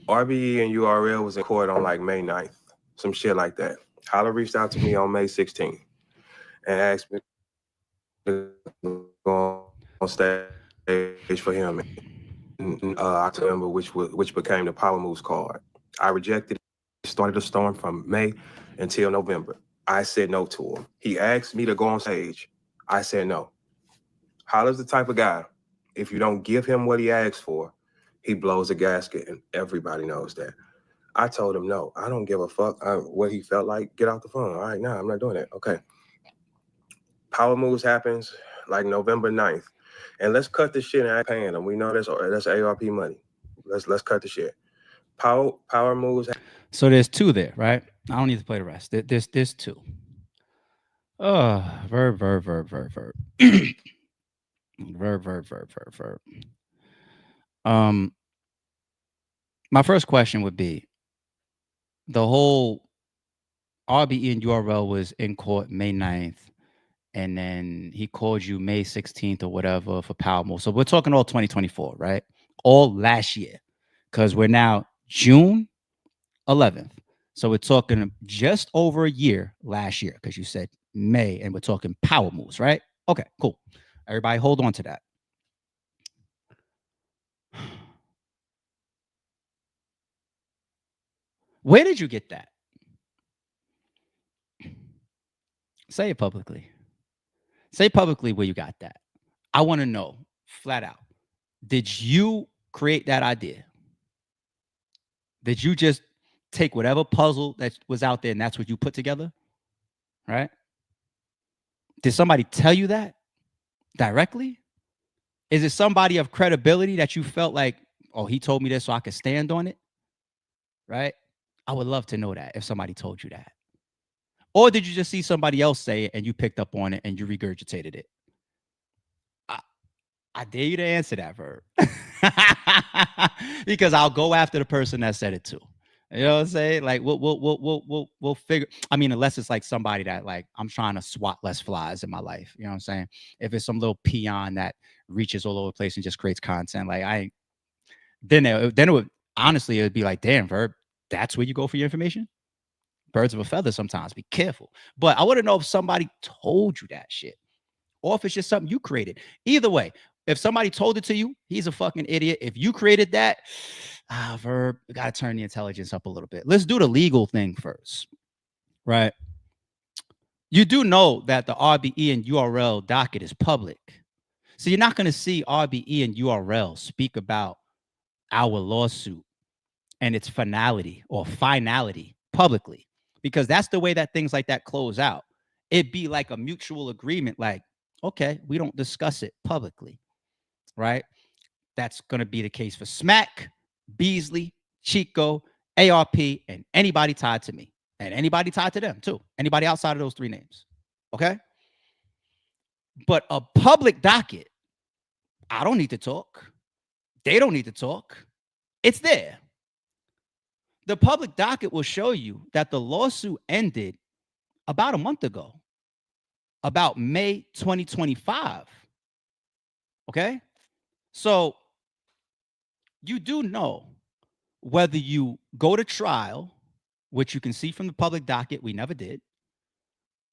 RBE and URL was in court on like May 9th, some shit like that. Holla reached out to me on May 16th and asked me to go on stage for him. I remember which became the Power Moves card. I rejected it. Started a storm from May until November. I said no to him. He asked me to go on stage. I said no. Holla's the type of guy, if you don't give him what he asks for, he blows a gasket, and everybody knows that. I told him no. I don't give a fuck what he felt like. Get off the phone. All right, nah, I'm not doing that. Okay. Power Moves happens like November 9th. And let's cut the shit and I ain't paying them. We know that's ARP money. Let's cut the shit. Power Moves. So there's two there, right? I don't need to play the rest. There's two. Verb. Verb. My first question would be, the whole RBE and URL was in court May 9th, and then he called you May 16th or whatever for Power Move. So we're talking all 2024, right? All last year, because we're now June 11th. So we're talking just over a year last year, because you said May, and we're talking Power Moves, right? Okay, cool. Everybody hold on to that. Where did you get that? Say it publicly. Say publicly where you got that. I want to know, flat out. Did you create that idea? Did you just take whatever puzzle that was out there and that's what you put together? Right? Did somebody tell you that directly? Is it somebody of credibility that you felt like, oh, he told me this so I could stand on it? Right? I would love to know that if somebody told you that. Or did you just see somebody else say it and you picked up on it and you regurgitated it? I dare you to answer that, Verb. Because I'll go after the person that said it too. You know what I'm saying? Like we'll figure. I mean, unless it's like somebody that like I'm trying to swat less flies in my life. You know what I'm saying? If it's some little peon that reaches all over the place and just creates content, like then it would honestly, it would be like, damn, Verb, that's where you go for your information? Birds of a feather sometimes. Be careful. But I want to know if somebody told you that shit, or if it's just something you created. Either way, if somebody told it to you, he's a fucking idiot. If you created that, Verb, we got to turn the intelligence up a little bit. Let's do the legal thing first, right? You do know that the RBE and URL docket is public. So you're not going to see RBE and URL speak about our lawsuit and its finality or finality publicly, because that's the way that things like that close out. It'd be like a mutual agreement, like, okay, we don't discuss it publicly, right? That's going to be the case for Smack, Beasley, Chico, ARP, and anybody tied to me, and anybody tied to them too. Anybody outside of those three names, okay? But a public docket, I don't need to talk. They don't need to talk. It's there. The public docket will show you that the lawsuit ended about a month ago, about May 2025. Okay? So you do know whether you go to trial, which you can see from the public docket, we never did,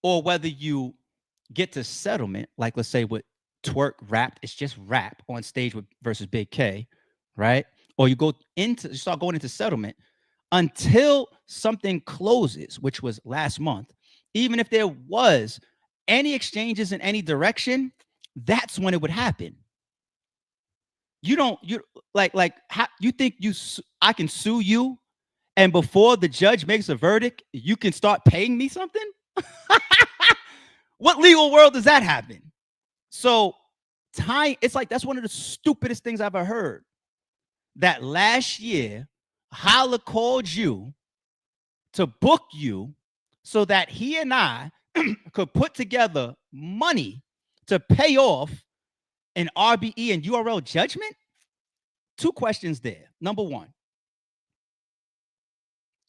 or whether you get to settlement, like let's say with Twerk Rapped, it's just rap on stage with versus Big K, right? Or you start going into settlement until something closes, which was last month. Even if there was any exchanges in any direction, that's when it would happen. You how you think I can sue you, and before the judge makes a verdict, you can start paying me something? What legal world does that happen? So it's like that's one of the stupidest things I've ever heard. That last year, Holla called you to book you so that he and I could put together money to pay off an RBE and URL judgment. Two questions there. Number one,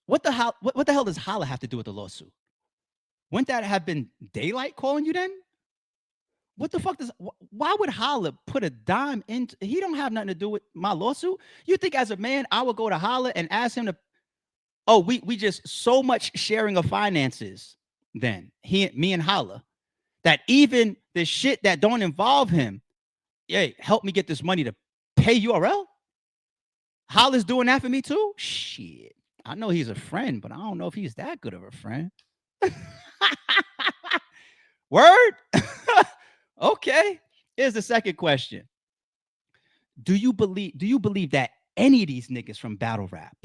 what the hell does Holla have to do with the lawsuit? Wouldn't that have been Daylight calling you then? What the fuck why would Holla put a dime into, he don't have nothing to do with my lawsuit? You think as a man, I would go to Holla and ask him to, oh, we just so much sharing of finances then, me and Holla, that even the shit that don't involve him, hey, help me get this money to pay URL? Holla's doing that for me too? Shit. I know he's a friend, but I don't know if he's that good of a friend. Word? Okay. Here's the second question. Do you believe that any of these niggas from battle rap,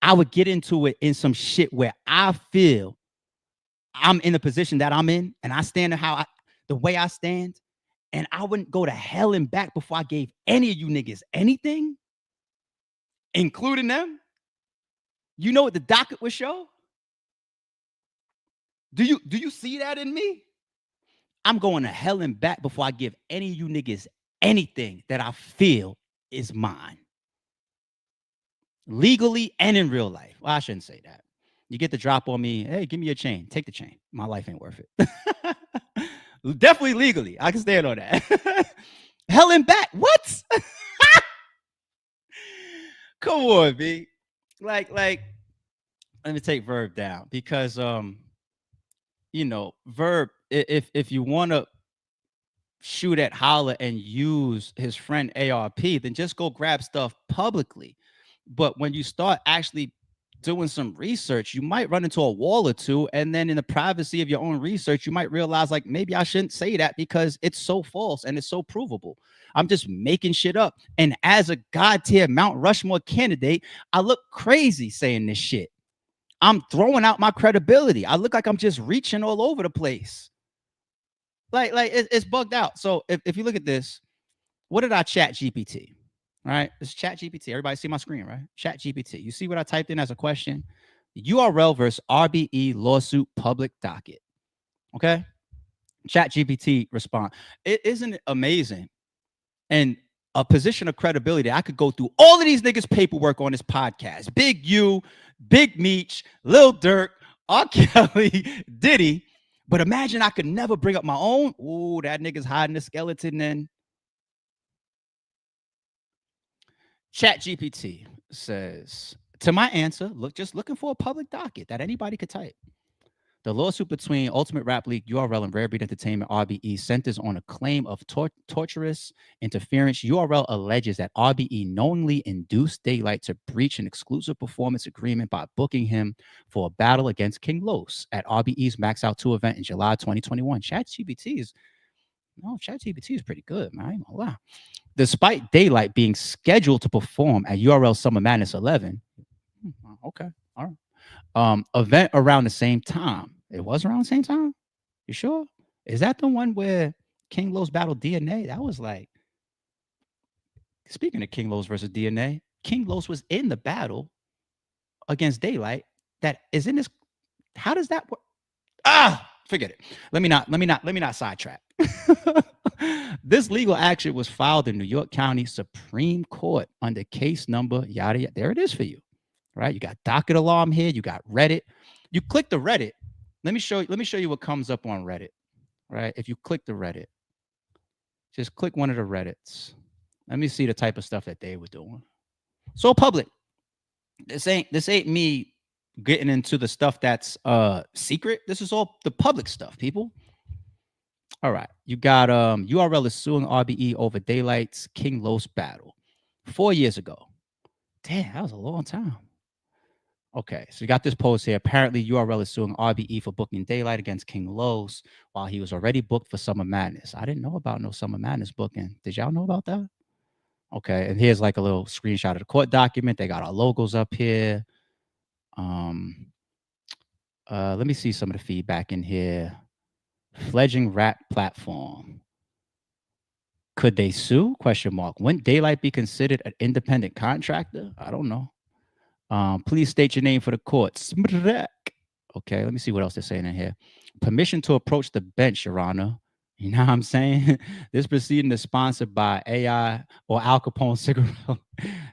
I would get into it in some shit where I feel I'm in the position that I'm in and I stand the way I stand, and I wouldn't go to hell and back before I gave any of you niggas anything, including them? You know what the docket would show? Do you see that in me? I'm going to hell and back before I give any of you niggas anything that I feel is mine. Legally and in real life. Well, I shouldn't say that. You get the drop on me, hey, give me your chain. Take the chain. My life ain't worth it. Definitely legally. I can stand on that. Hell and back. What? Come on, B. Like, let me take Verb down because Verb, if you want to shoot at Holla and use his friend ARP, then just go grab stuff publicly. But when you start actually doing some research, you might run into a wall or two, and then in the privacy of your own research, you might realize like maybe I shouldn't say that because it's so false and it's so provable. I'm just making shit up. And as a god tier Mount Rushmore candidate, I look crazy saying this shit. I'm throwing out my credibility. I look like I'm just reaching all over the place. Like it's bugged out. So if you look at this, what did I chat GPT? Right? It's chat GPT. Everybody see my screen, right? Chat GPT. You see what I typed in as a question? URL versus RBE lawsuit public docket. Okay. Chat GPT respond. Isn't it amazing? And a position of credibility. I could go through all of these niggas' paperwork on this podcast. Big U, Big Meech, Lil Durk, R. Kelly, Diddy. But imagine I could never bring up my own. Ooh, that nigga's hiding the skeleton then. Chat GPT says, to my answer, just looking for a public docket that anybody could type. The lawsuit between Ultimate Rap League, URL, and Rare Breed Entertainment, RBE, centers on a claim of torturous interference. URL alleges that RBE knowingly induced Daylight to breach an exclusive performance agreement by booking him for a battle against King Los at RBE's Max Out 2 event in July 2021. ChatGPT is pretty good, man. I ain't gonna lie. Despite Daylight being scheduled to perform at URL Summer Madness 11, okay, all right, event around the same time. It was around the same time? You sure? Is that the one where King Los battled DNA? That was like, speaking of King Los versus DNA, King Los was in the battle against Daylight. That is in this. How does that work? Forget it. Let me not sidetrack. This legal action was filed in New York County Supreme Court under case number yada yada. There it is for you, right? You got docket alarm here. You got Reddit. You click the Reddit. Let me show you what comes up on Reddit, right? If you click the Reddit, just click one of the Reddits. Let me see the type of stuff that they were doing. So public. This ain't me getting into the stuff that's secret. This is all the public stuff, people. All right. You got URL is suing RBE over Daylight's King Los battle 4 years ago. Damn, that was a long time. Okay, so you got this post here. Apparently, URL is suing RBE for booking Daylight against King Los while he was already booked for Summer Madness. I didn't know about no Summer Madness booking. Did y'all know about that? Okay, and here's like a little screenshot of the court document. They got our logos up here. Let me see some of the feedback in here. Fledgling rap platform. Could they sue? Question mark. Wouldn't Daylight be considered an independent contractor? I don't know. Please state your name for the courts. Okay, let me see what else they're saying in here. Permission to approach the bench, Your Honor. You know what I'm saying? This proceeding is sponsored by AI or Al Capone cigarette.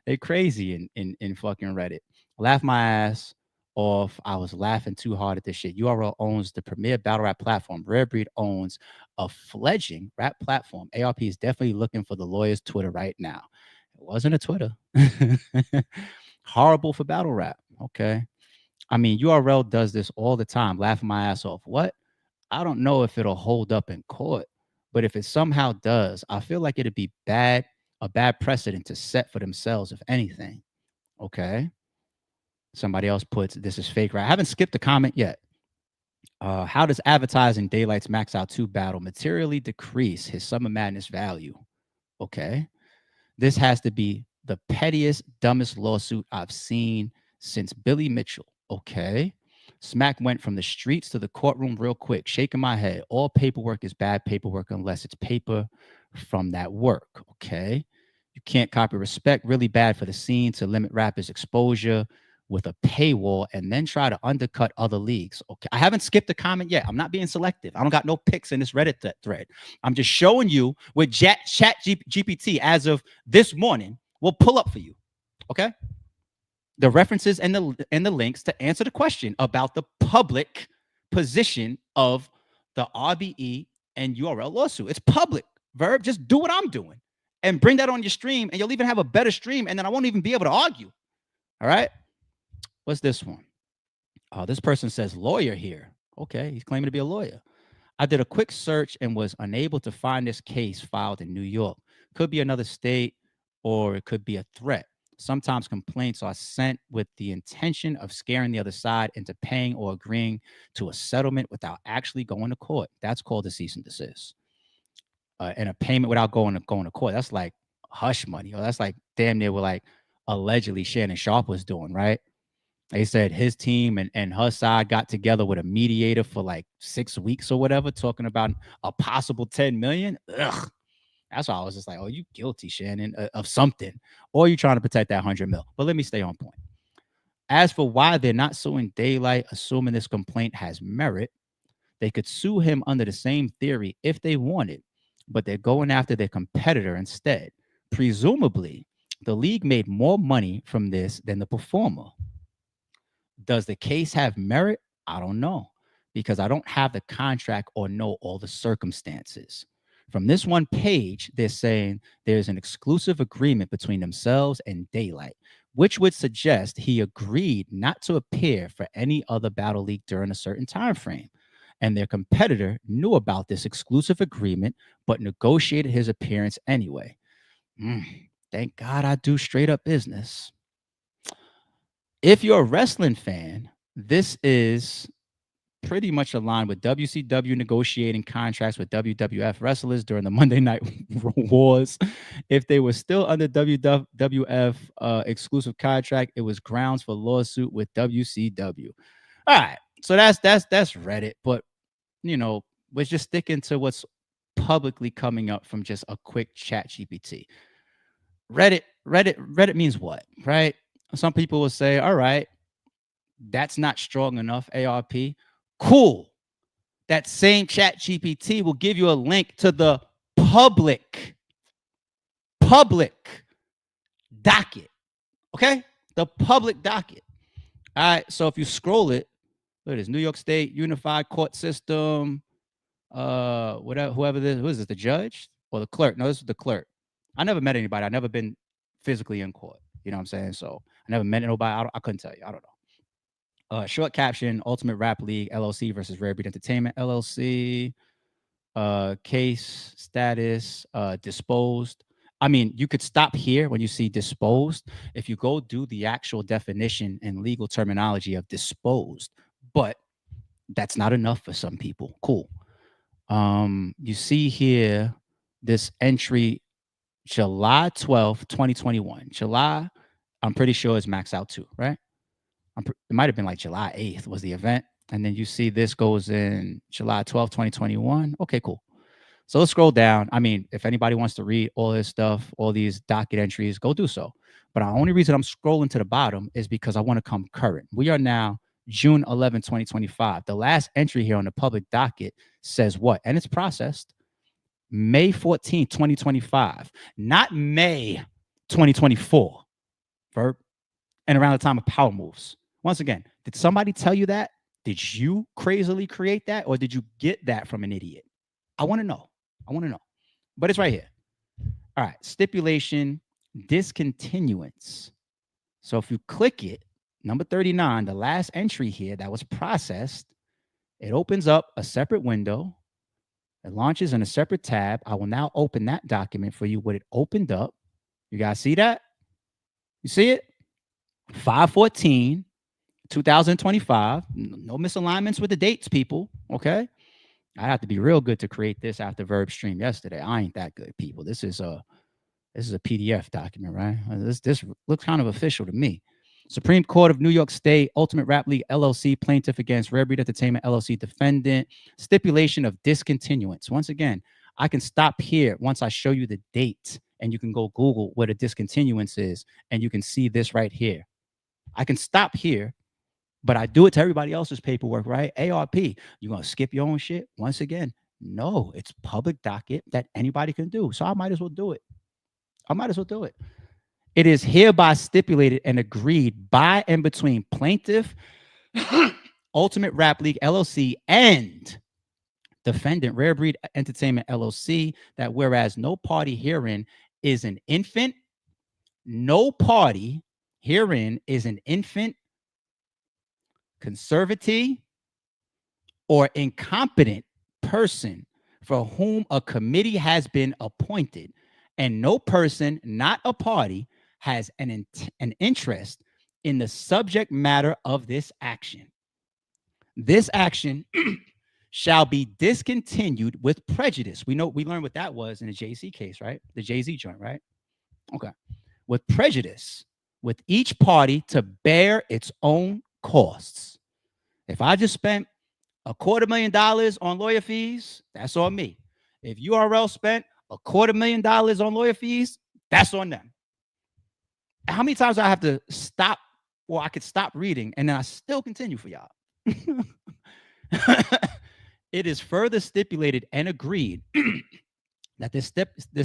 They crazy in fucking Reddit. Laugh my ass off. I was laughing too hard at this shit. URL owns the premier battle rap platform. Rare Breed owns a fledgling rap platform. ARP is definitely looking for the lawyer's Twitter right now. It wasn't a Twitter. Horrible for battle rap. Okay. I mean, URL does this all the time. Laughing my ass off. What? I don't know if it'll hold up in court, but if it somehow does, I feel like it'd be a bad precedent to set for themselves, if anything. Okay. Somebody else puts this is fake, right? I haven't skipped a comment yet. How does advertising Daylight's Max Out 2 battle materially decrease his Summer Madness value? Okay. This has to be the pettiest, dumbest lawsuit I've seen since Billy Mitchell. Okay. Smack went from the streets to the courtroom real quick, shaking my head. All paperwork is bad paperwork unless it's paper from that work. Okay. You can't copy respect. Really bad for the scene to limit rappers' exposure with a paywall and then try to undercut other leagues. Okay. I haven't skipped a comment yet. I'm not being selective. I don't got no picks in this Reddit thread. I'm just showing you with Chat GPT as of this morning will pull up for you. Okay. The references and the links to answer the question about the public position of the RBE and URL lawsuit. It's public, Verb. Just do what I'm doing and bring that on your stream, and you'll even have a better stream, and then I won't even be able to argue. All right. What's this one? This person says lawyer here. Okay, he's claiming to be a lawyer. I did a quick search and was unable to find this case filed in New York. Could be another state, or it could be a threat. Sometimes complaints are sent with the intention of scaring the other side into paying or agreeing to a settlement without actually going to court. That's called a cease and desist. And a payment without going to court. That's like hush money, or that's like damn near what like allegedly Shannon Sharp was doing, right? They said his team and her side got together with a mediator for like 6 weeks or whatever, talking about a possible 10 million. Ugh. That's why I was just like, oh, you guilty, Shannon, of something. Or you trying to protect that 100 mil. But let me stay on point. As for why they're not suing Daylight, assuming this complaint has merit, they could sue him under the same theory if they wanted, but they're going after their competitor instead. Presumably, the league made more money from this than the performer. Does the case have merit? I don't know, because I don't have the contract or know all the circumstances. From this one page, they're saying there's an exclusive agreement between themselves and Daylight, which would suggest he agreed not to appear for any other battle league during a certain time frame. And their competitor knew about this exclusive agreement, but negotiated his appearance anyway. Thank God I do straight up business. If you're a wrestling fan, this is pretty much aligned with WCW negotiating contracts with WWF wrestlers during the Monday Night Wars. If they were still under WWF exclusive contract, it was grounds for lawsuit with WCW. All right, so that's Reddit, but you know, we're just sticking to what's publicly coming up from just a quick Chat GPT. Reddit means what, right? Some people will say, all right, that's not strong enough, ARP. Cool. That same Chat GPT will give you a link to the public docket. Okay? The public docket. All right. So if you scroll it, look at this. New York State Unified Court System. Whoever this, who is this? The judge or the clerk? No, this is the clerk. I never met anybody. I've never been physically in court. You know what I'm saying? So I never met nobody. I couldn't tell you. I don't know. Short caption: Ultimate Rap League LLC versus Rare Breed Entertainment LLC. Case status disposed. I mean, you could stop here when you see disposed. If you go do the actual definition and legal terminology of disposed, but that's not enough for some people. Cool. You see here this entry July 12th, 2021. July, I'm pretty sure is max out too, right? It might have been like July 8th was the event. And then you see this goes in July 12th, 2021. Okay, cool. So let's scroll down. I mean, if anybody wants to read all this stuff, all these docket entries, go do so. But the only reason I'm scrolling to the bottom is because I want to come current. We are now June 11, 2025. The last entry here on the public docket says what? And it's processed May 14, 2025, not May 2024. Verb. And around the time of power moves. Once again, did somebody tell you that? Did you crazily create that? Or did you get that from an idiot? I want to know. But it's right here. All right. Stipulation discontinuance. So if you click it, number 39, the last entry here that was processed, it opens up a separate window. It launches in a separate tab. I will now open that document for you, what it opened up. You guys see that? You see it? 5/14, 2025. No misalignments with the dates, people. Okay. I have to be real good to create this after Verb stream yesterday. I ain't that good, people. This is a PDF document, right? This looks kind of official to me. Supreme Court of New York State, Ultimate Rap League LLC, plaintiff against Rare Breed Entertainment LLC, defendant, stipulation of discontinuance. Once again, I can stop here once I show you the date, and you can go Google what a discontinuance is, and you can see this right here. I can stop here, but I do it to everybody else's paperwork, right? ARP, you're going to skip your own shit? Once again, no, it's public docket that anybody can do. So I might as well do it. It is hereby stipulated and agreed by and between plaintiff, Ultimate Rap League LLC, and defendant, Rare Breed Entertainment LLC, that whereas no party herein is an infant, conservatee, or incompetent person for whom a committee has been appointed, and no person, not a party, has an interest in the subject matter of this action. This action shall be discontinued with prejudice. We learned what that was in the Jay-Z case, right? The Jay-Z joint, right? Okay. With prejudice, with each party to bear its own costs. If I just spent $250,000 on lawyer fees, that's on me. If URL spent $250,000 on lawyer fees, that's on them. How many times do I have to stop, or I could stop reading and then I still continue for y'all? It is further stipulated and agreed that this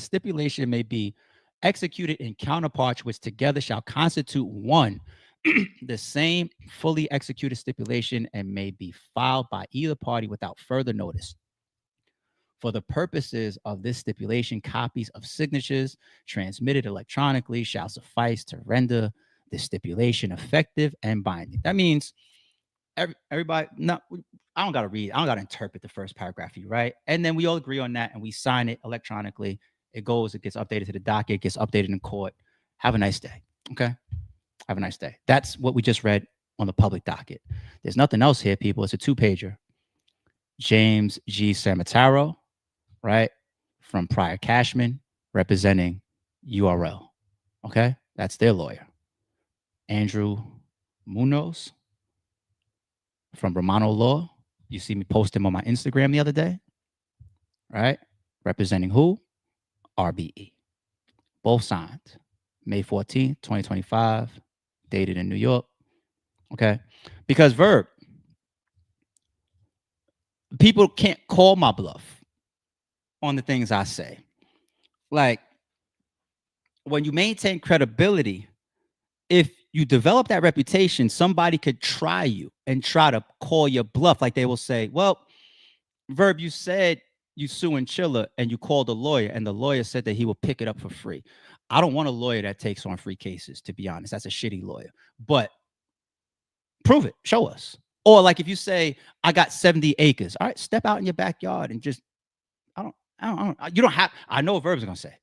stipulation may be executed in counterparts which together shall constitute one, the same fully executed stipulation, and may be filed by either party without further notice. For the purposes of this stipulation, copies of signatures transmitted electronically shall suffice to render the stipulation effective and binding. That means everybody, no, I don't got to read. I don't got to interpret the first paragraph for you, right? And then we all agree on that and we sign it electronically. It gets updated to the docket, gets updated in court. Have a nice day. Okay. Have a nice day. That's what we just read on the public docket. There's nothing else here, people. It's a 2-pager. James G. Samataro, right? From Pryor Cashman, representing URL. Okay. That's their lawyer. Andrew Munoz from Romano Law. You see me post him on my Instagram the other day, right? Representing who? RBE. Both signed. May 14th, 2025, dated in New York. Okay. Because Verb, people can't call my bluff on the things I say. Like, when you maintain credibility, if you develop that reputation, somebody could try you and try to call your bluff. Like they will say, well, Verb, you said you suing Chilla and you called a lawyer and the lawyer said that he will pick it up for free. I don't want a lawyer that takes on free cases, to be honest. That's a shitty lawyer. But Prove it. Show us. Or like if you say, I got 70 acres. All right, step out in your backyard and just, you don't have, I know what Verb's going to say.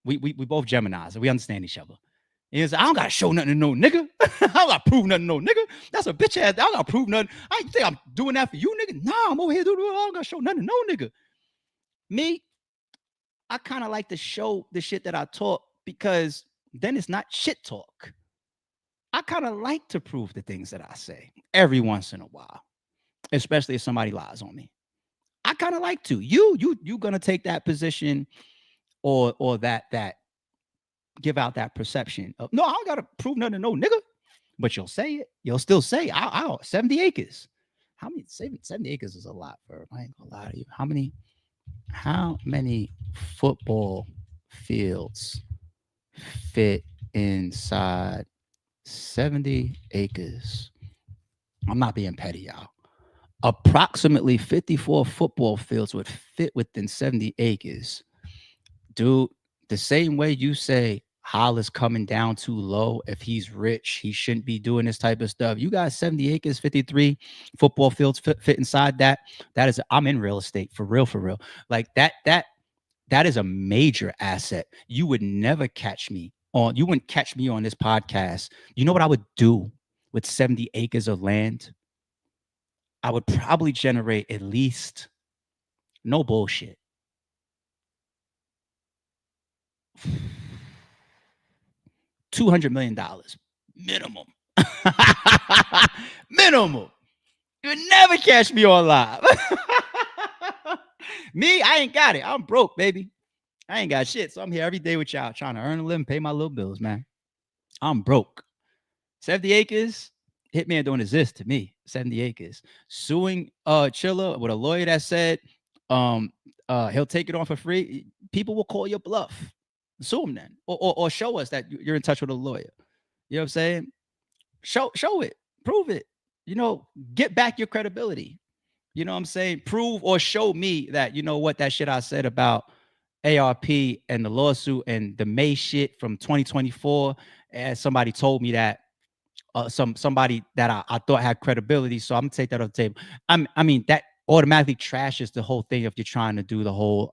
We both Geminis, and we understand each other. He says, I don't got to show nothing to no nigga. I don't got to prove nothing to no nigga. That's a bitch ass. I don't got to prove nothing. I think I'm doing that for you, nigga. Nah, I'm over here doing it. I don't got to show nothing to no nigga. Me, I kind of like to show the shit that I talk because then it's not shit talk. I kind of like to prove the things that I say every once in a while, especially if somebody lies on me. I kind of like to. You gonna take that position or that give out that perception of no, I don't gotta prove nothing to no nigga. But you'll say it. You'll still say, I'll 70 acres. How many 70 acres is a lot for I ain't gonna lie to you. How many football fields fit inside 70 acres? I'm not being petty, y'all. Approximately 54 football fields would fit within 70 acres. Dude, the same way you say Holla's coming down too low. If he's rich, he shouldn't be doing this type of stuff. You got 70 acres, 53 football fields fit inside that. That is, I'm in real estate for real. Like that is a major asset. You would never catch me on, you wouldn't catch me on this podcast. You know what I would do with 70 acres of land? I would probably generate at least, no bullshit, $200 million minimum. Minimum. You would never catch me on live. Me, I ain't got it. I'm broke, baby. I ain't got shit. So I'm here every day with y'all trying to earn a living, pay my little bills, man. I'm broke. 70 acres, Hitman don't exist to me. 70 acres. Suing Chilla with a lawyer that said he'll take it on for free. People will call your bluff. Sue him then. Or show us that you're in touch with a lawyer. You know what I'm saying? Show it. Prove it. You know, get back your credibility. You know what I'm saying? Prove or show me that, you know what, that shit I said about ARP and the lawsuit and the May shit from 2024. And somebody told me that somebody that I thought had credibility. So I'm gonna take that off the table. I mean, that automatically trashes the whole thing if you're trying to do the whole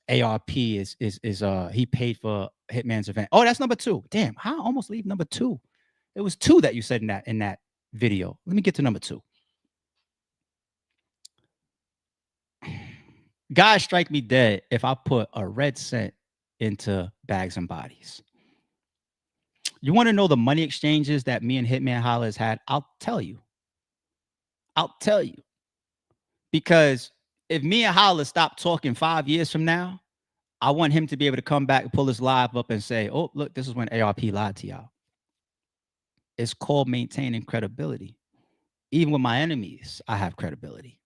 ARP is he paid for Hitman's event. Oh, that's number 2. Damn, I almost leave number 2. It was 2 that you said in that video. Let me get to number 2. Guys strike me dead if I put a red cent into Bags and Bodies. You want to know the money exchanges that me and Hitman Holla has had? I'll tell you. Because if me and Holla stop talking 5 years from now, I want him to be able to come back and pull his live up and say, oh, look, this is when ARP lied to y'all. It's called maintaining credibility. Even with my enemies, I have credibility.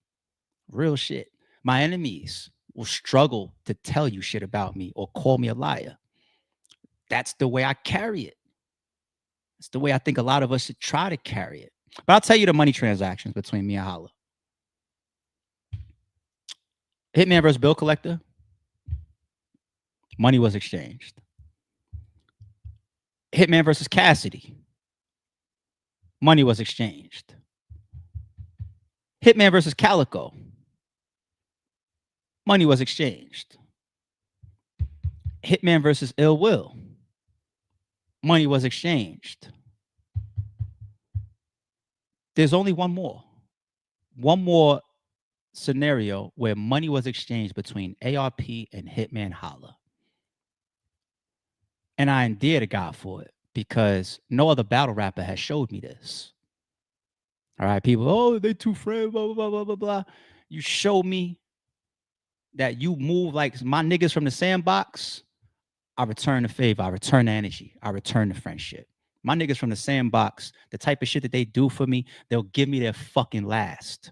Real shit. My enemies will struggle to tell you shit about me or call me a liar. That's the way I carry it. It's the way I think a lot of us should try to carry it. But I'll tell you the money transactions between me and Holla. Hitman versus bill collector. Money was exchanged. Hitman versus Cassidy. Money was exchanged. Hitman versus Calico. Money was exchanged. Hitman versus Ill Will. Money was exchanged. There's only one more scenario where money was exchanged between ARP and Hitman Holla. And I endear to God for it because no other battle rapper has showed me this. All right, people, oh, they two friends, blah, blah, blah, blah, blah. You show me that you move like my niggas from the sandbox, I return the favor, I return the energy, I return the friendship. My niggas from the sandbox, the type of shit that they do for me, they'll give me their fucking last.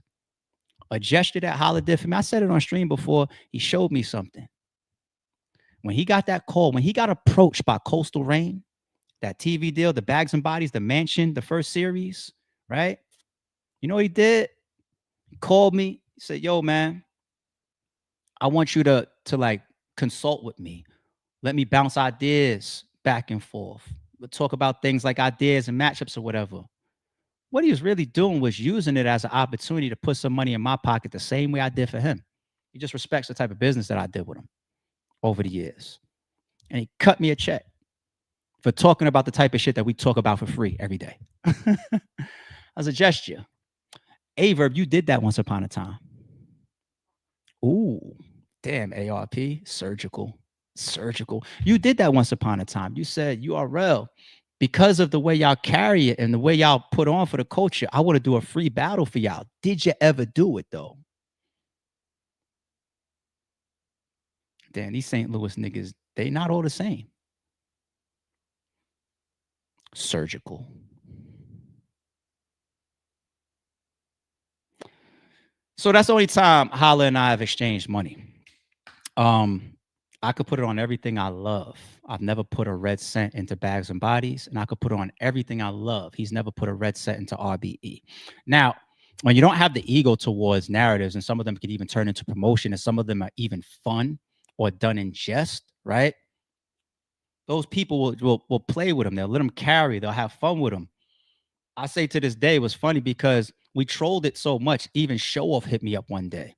A gesture that Holla did for me, I said it on stream before, he showed me something. When he got that call, when he got approached by Coastal Rain, that TV deal, the Bags and Bodies, the Mansion, the first series, right? You know what he did? He called me, he said, yo, man, I want you to like consult with me. Let me bounce ideas back and forth. We'll talk about things like ideas and matchups or whatever. What he was really doing was using it as an opportunity to put some money in my pocket the same way I did for him. He just respects the type of business that I did with him over the years. And he cut me a check for talking about the type of shit that we talk about for free every day. As a gesture. A-Verb, you did that once upon a time. Ooh, damn, ARP, surgical. You did that once upon a time. You said, URL, because of the way y'all carry it and the way y'all put on for the culture, I want to do a free battle for y'all. Did you ever do it, though? Damn, these St. Louis niggas, they not all the same. Surgical. So that's the only time Holla and I have exchanged money. I could put it on everything I love. I've never put a red cent into Bags and Bodies, and I could put it on everything I love. He's never put a red cent into RBE. Now, when you don't have the ego towards narratives, and some of them can even turn into promotion, and some of them are even fun or done in jest, right? Those people will play with them. They'll let them carry. They'll have fun with them. I say to this day, it was funny because we trolled it so much. Even Show Off hit me up one day.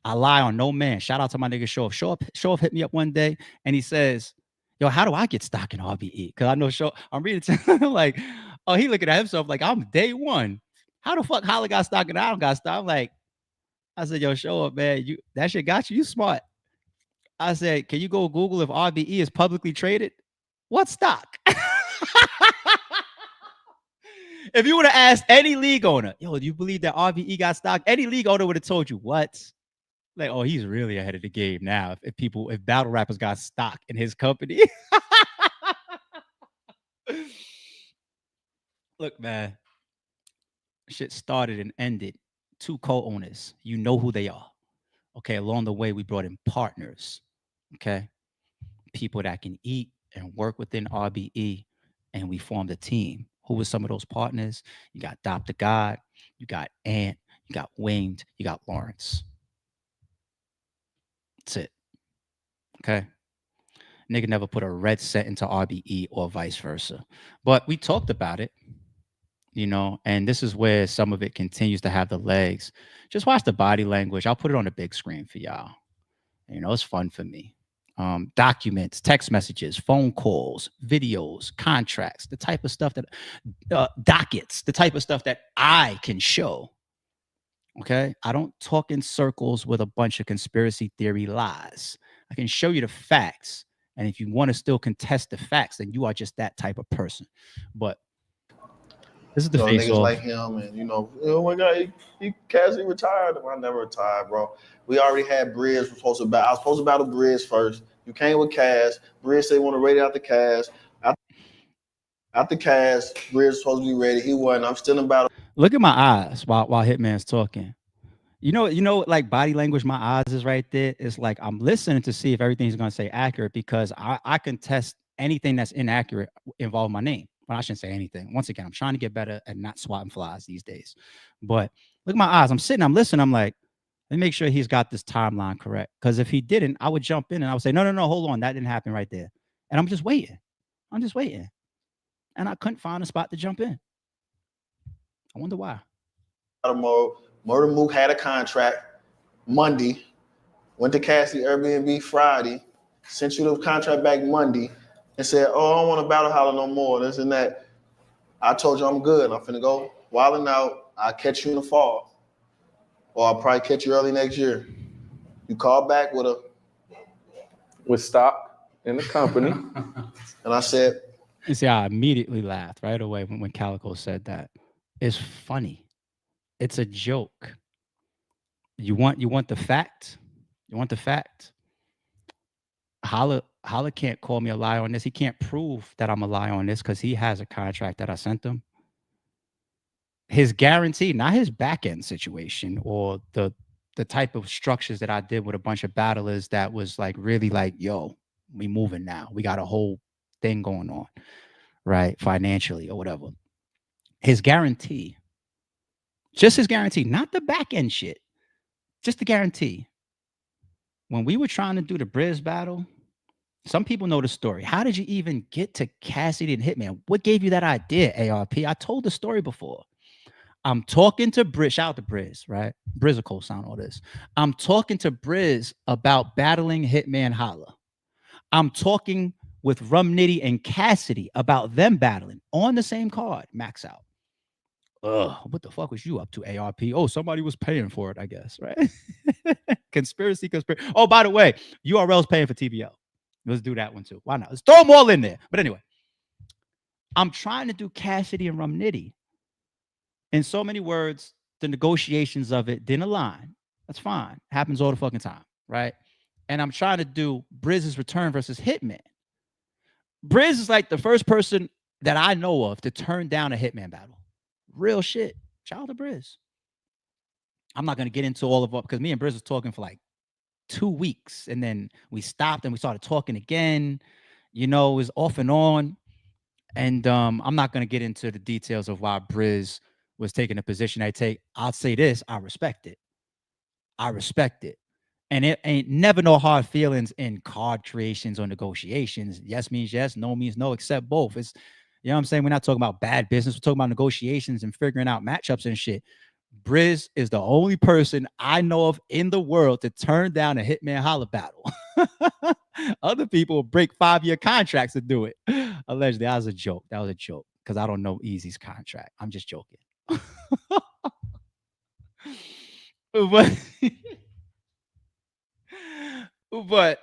I lie on no man. Shout out to my nigga Show Off. Show Off hit me up one day and he says, yo, how do I get stock in RBE? Because I know I'm reading to him like, oh, he looking at himself like I'm day one. How the fuck Holla got stock and I don't got stock? I'm like, I said, yo, Show Up, man. That shit got you. You smart. I said, can you go Google if RBE is publicly traded? What stock? If you would have asked any league owner, yo, do you believe that RBE got stock? Any league owner would have told you what? Like, oh, he's really ahead of the game now. If battle rappers got stock in his company. Look, man, shit started and ended. 2 co-owners. You know who they are. Okay, along the way, we brought in partners. Okay, people that can eat and work within RBE, and we formed a team. Who were some of those partners? You got Dr. God, you got Ant, you got Winged, you got Lawrence. That's it. Okay. Nigga never put a red cent into RBE or vice versa. But we talked about it, you know, and this is where some of it continues to have the legs. Just watch the body language. I'll put it on the big screen for y'all. You know, it's fun for me. Documents, text messages, phone calls, videos, contracts, the type of stuff that dockets, the type of stuff that I can show. Okay, I don't talk in circles with a bunch of conspiracy theory lies. I can show you the facts, and if you want to still contest the facts, then you are just that type of person. But this is the face off. Like him, and oh my God, he casually retired. I never retired, bro. We already had Briz. I was supposed to battle Briz first. You came with Cass. Briz said he want to raid out the Cass. After Cass, Briz was supposed to be ready. He wasn't. I'm still in battle. Look at my eyes while Hitman's talking. You know, like body language, my eyes is right there. It's like I'm listening to see if everything's going to say accurate because I contest anything that's inaccurate involving my name. Well, I shouldn't say anything. Once again, I'm trying to get better at not swatting flies these days. But look at my eyes. I'm sitting, I'm listening. I'm like, let me make sure he's got this timeline correct. Because if he didn't, I would jump in and I would say, no, hold on. That didn't happen right there. And I'm just waiting. And I couldn't find a spot to jump in. I wonder why. Murder Mook had a contract Monday. Went to Cassie Airbnb Friday. Sent you the contract back Monday. And said, oh, I don't want to battle Holla no more, this and that. I told you I'm good. I'm finna go wilding out. I'll catch you in the fall. Or I'll probably catch you early next year. You call back with stock in the company. And I said. You see, I immediately laughed right away when Calico said that. It's funny. It's a joke. You want the fact? You want the fact? Holla can't call me a liar on this. He can't prove that I'm a liar on this because he has a contract that I sent him. His guarantee, not his back end situation or the type of structures that I did with a bunch of battlers that was like really like, yo, we moving now. We got a whole thing going on, right? Financially or whatever. His guarantee, just his guarantee, not the back end shit, just the guarantee. When we were trying to do the Briz battle, some people know the story. How did you even get to Cassidy and Hitman? What gave you that idea, ARP? I told the story before. I'm talking to Briz. Shout out to Briz, right? Briz will co-sign all this. I'm talking to Briz about battling Hitman Holla. I'm talking with Rum Nitty and Cassidy about them battling on the same card, max out. What the fuck was you up to, ARP? Oh, somebody was paying for it, I guess, right? Conspiracy. Oh, by the way, URL's paying for TBL. Let's do that one too. Why not? Let's throw them all in there. But anyway, I'm trying to do Cassidy and Rum Nitty. In so many words, the negotiations of it didn't align. That's fine. Happens all the fucking time, right? And I'm trying to do Briz's return versus Hitman. Briz is like the first person that I know of to turn down a Hitman battle. Real shit. Shout out to Briz. I'm not going to get into all of it because me and Briz was talking for like 2 weeks. And then we stopped and we started talking again. You know, it was off and on. And I'm not going to get into the details of why Briz was taking a position I take. I'll say this. I respect it. I respect it. And it ain't never no hard feelings in card creations or negotiations. Yes means yes, no means no, except both. It's, you know what I'm saying? We're not talking about bad business. We're talking about negotiations and figuring out matchups and shit. Briz is the only person I know of in the world to turn down a Hitman Holla battle. Other people will break 5-year contracts to do it. Allegedly, that was a joke. That was a joke because I don't know Easy's contract. I'm just joking. But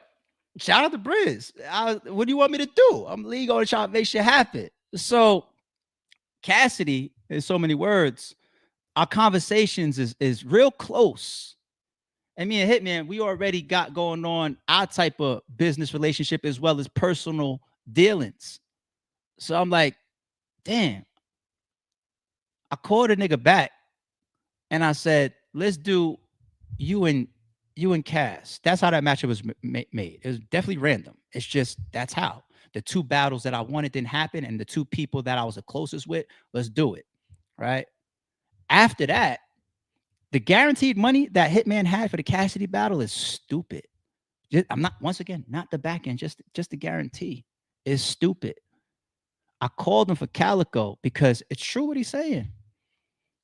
shout out to Briz. What do you want me to do? I'm league on trying to make shit happen. So Cassidy, in so many words, our conversations is real close. And me and Hitman, we already got going on our type of business relationship as well as personal dealings. So I'm like, damn. I called a nigga back and I said, let's do you and Cass. That's how that matchup was made. It was definitely random. It's just, that's how. The 2 battles that I wanted didn't happen, and the 2 people that I was the closest with, let's do it, right? After that, the guaranteed money that Hitman had for the Cassidy battle is stupid. I'm not, once again, not the back end, just the guarantee is stupid. I called him for Calico because it's true what he's saying.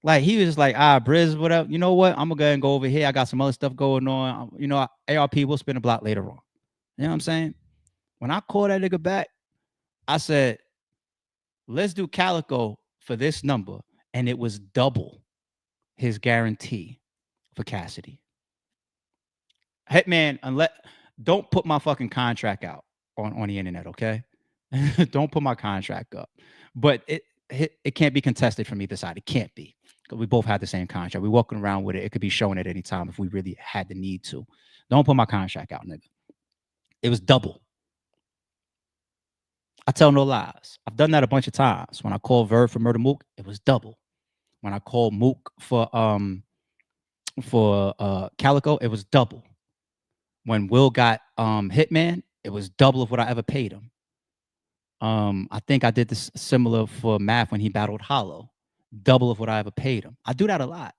Like, he was just like, Briz, whatever. You know what? I'm going to go ahead and go over here. I got some other stuff going on. You know, ARP will spin a block later on. You know what I'm saying? When I called that nigga back, I said, let's do Calico for this number. And it was double his guarantee for Cassidy. Hitman, don't put my fucking contract out on the internet, okay? Don't put my contract up. But it can't be contested from either side. It can't be. We both had the same contract. We're walking around with it. It could be shown at any time if we really had the need to. Don't put my contract out, nigga. It was double. I tell no lies. I've done that a bunch of times. When I called Verb for Murder Mook, it was double. When I called Mook for Calico, it was double. When Will got Hitman, it was double of what I ever paid him. I think I did this similar for Math when he battled Hollow. Double of what I ever paid him. I do that a lot.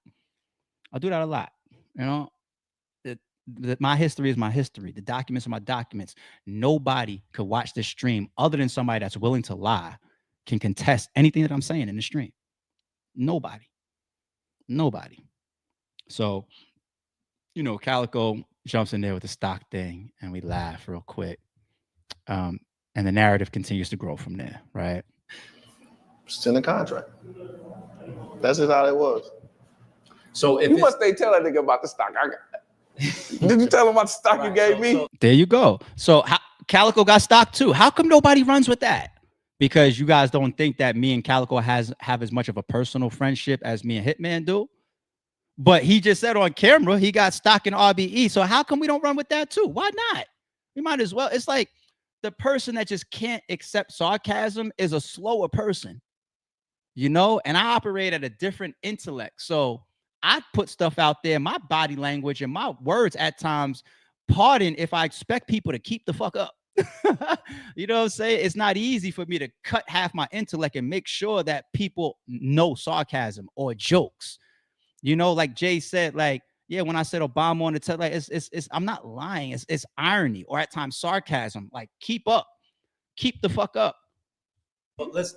You know, my history is my history. The documents are my documents. Nobody could watch this stream other than somebody that's willing to lie can contest anything that I'm saying in the stream. Nobody. So, you know, Calico jumps in there with the stock thing and we laugh real quick. And the narrative continues to grow from there, right? Still in the contract. That's just how it was. So if You must stay tell that nigga about the stock I got. Did you tell him about the stock you gave me? There you go. So Calico got stock too. How come nobody runs with that? Because you guys don't think that me and Calico have as much of a personal friendship as me and Hitman do? But he just said on camera he got stock in RBE. So how come we don't run with that too? Why not? We might as well. It's like the person that just can't accept sarcasm is a slower person, you know? And I operate at a different intellect. So I put stuff out there, my body language and my words at times, pardon if I expect people to keep the fuck up. You know what I'm saying? It's not easy for me to cut half my intellect and make sure that people know sarcasm or jokes. You know, like Jay said, like, yeah, when I said Obama on the tell, like, it's I'm not lying. It's irony or at times sarcasm. Like, keep up, keep the fuck up. Let's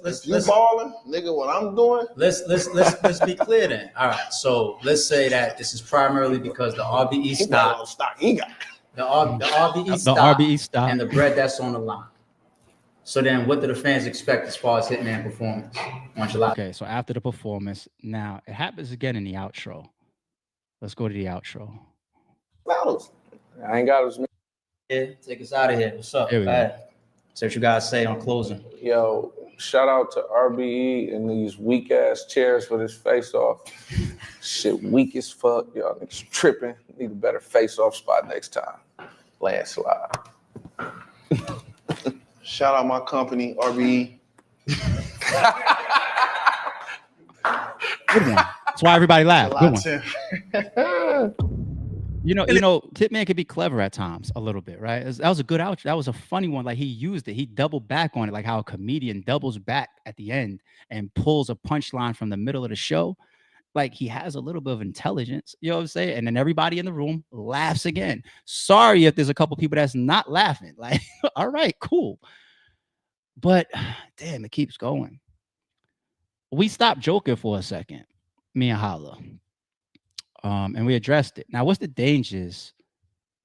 balling, nigga. What I'm doing? Let's be clear then. All right. So let's say that this is primarily because the RBE stock. He got the RBE stock and the bread that's on the line. So then what do the fans expect as far as Hitman performance on July? Okay, so after the performance, now it happens again in the outro. Let's go to the outro. Battles. I ain't got as many. Yeah, take us out of here. What's up? So what you guys say on closing? Yo, shout out to RBE and these weak ass chairs for this face off. Shit weak as fuck. Y'all niggas tripping. Need a better face off spot next time. Landslide. Shout out my company, RBE. Good one. That's why everybody laughed. Good one. You know, Hitman could be clever at times a little bit, right? That was a good outro. That was a funny one. Like he used it. He doubled back on it, like how a comedian doubles back at the end and pulls a punchline from the middle of the show. Like he has a little bit of intelligence, you know what I'm saying? And then everybody in the room laughs again. Sorry if there's a couple people that's not laughing. Like, all right, cool. But damn, it keeps going. We stopped joking for a second, me and Holla. And we addressed it. Now, what's the dangers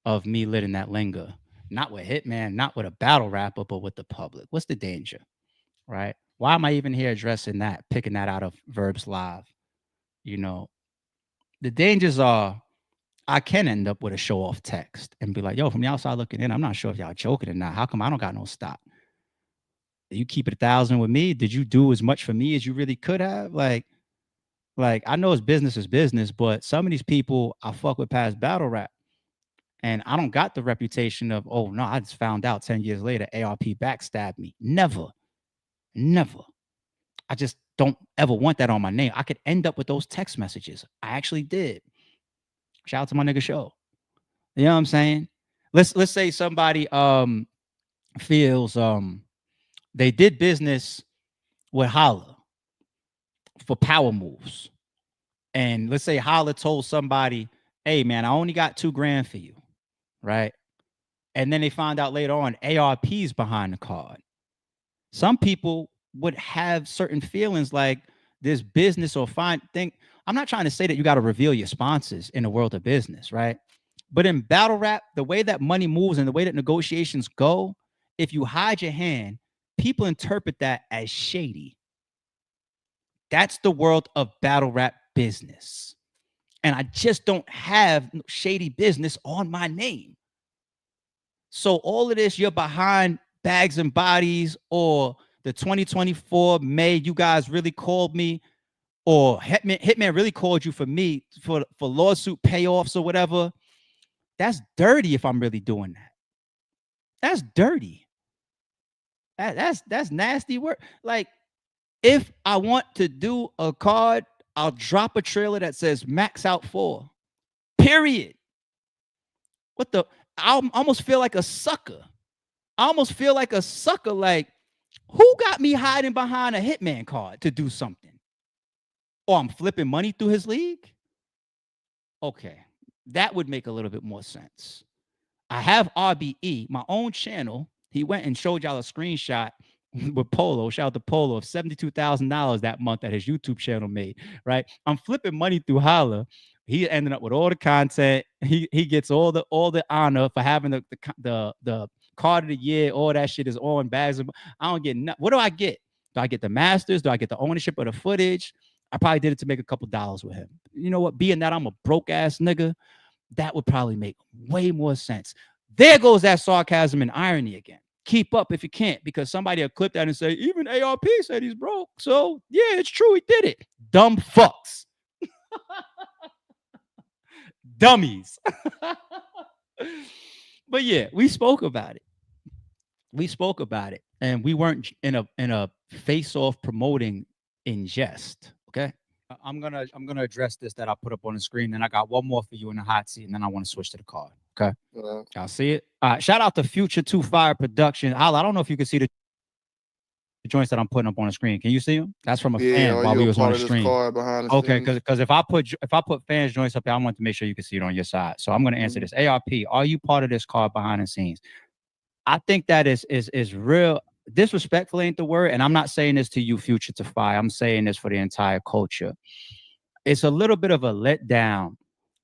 of me letting that linger? Not with Hitman, not with a battle rapper, but with the public. What's the danger, right? Why am I even here addressing that, picking that out of Verb's Live? You know, the dangers are I can end up with a show-off text and be like, yo, from the outside looking in, I'm not sure if y'all joking or not. How come I don't got no stock? You keep it 1,000 with me? Did you do as much for me as you really could have? Like I know it's business, but some of these people I fuck with past battle rap. And I don't got the reputation of, oh no, I just found out 10 years later, ARP backstabbed me. Never. I just don't ever want that on my name. I could end up with those text messages. I actually did. Shout out to my nigga Show. You know what I'm saying? Let's say somebody feels they did business with Holla for power moves. And let's say Holla told somebody, hey man, I only got $2,000 for you, right? And then they find out later on ARP's behind the card. Some people would have certain feelings like this business or thing. I'm not trying to say that you got to reveal your sponsors in the world of business, right? But in battle rap, the way that money moves and the way that negotiations go, if you hide your hand, people interpret that as shady. That's the world of battle rap business. And I just don't have shady business on my name. So all of this, you're behind Bags and Bodies, or the 2024 May, you guys really called me, or Hitman really called you for me for lawsuit payoffs or whatever. That's dirty if I'm really doing that. That's dirty. That's nasty work. Like, if I want to do a card, I'll drop a trailer that says max out 4. Period. What the? I almost feel like a sucker. Like, who got me hiding behind a Hitman card to do something? Or I'm flipping money through his league? Okay, that would make a little bit more sense. I have RBE, my own channel. He went and showed y'all a screenshot with Polo, shout out to Polo, of $72,000 that month that his YouTube channel made, right? I'm flipping money through Holla. He ended up with all the content. He gets all the honor for having the card of the year. All that shit is on Bags. I don't get nothing. What do I get? Do I get the masters? Do I get the ownership of the footage? I probably did it to make a couple dollars with him. You know what? Being that I'm a broke ass nigga, that would probably make way more sense. There goes that sarcasm and irony again. Keep up if you can't, because somebody will clip that and say, even ARP said he's broke. So yeah, it's true, he did it. Dumb fucks. Dummies. But yeah, we spoke about it. And we weren't in a face-off promoting in jest. Okay. I'm gonna address this that I put up on the screen. Then I got one more for you in the hot seat, and then I want to switch to the card. Okay. Y'all see it? Shout out to Future 2 Fire Production. I don't know if you can see the joints that I'm putting up on the screen. Can you see them? That's from a fan while we was on the stream. Okay, because if I put fans joints up there, I want to make sure you can see it on your side. So I'm gonna answer this. ARP, are you part of this card behind the scenes? I think that is real. disrespectful ain't the word, and I'm not saying this to you, Future to Fire. I'm saying this for the entire culture. It's a little bit of a letdown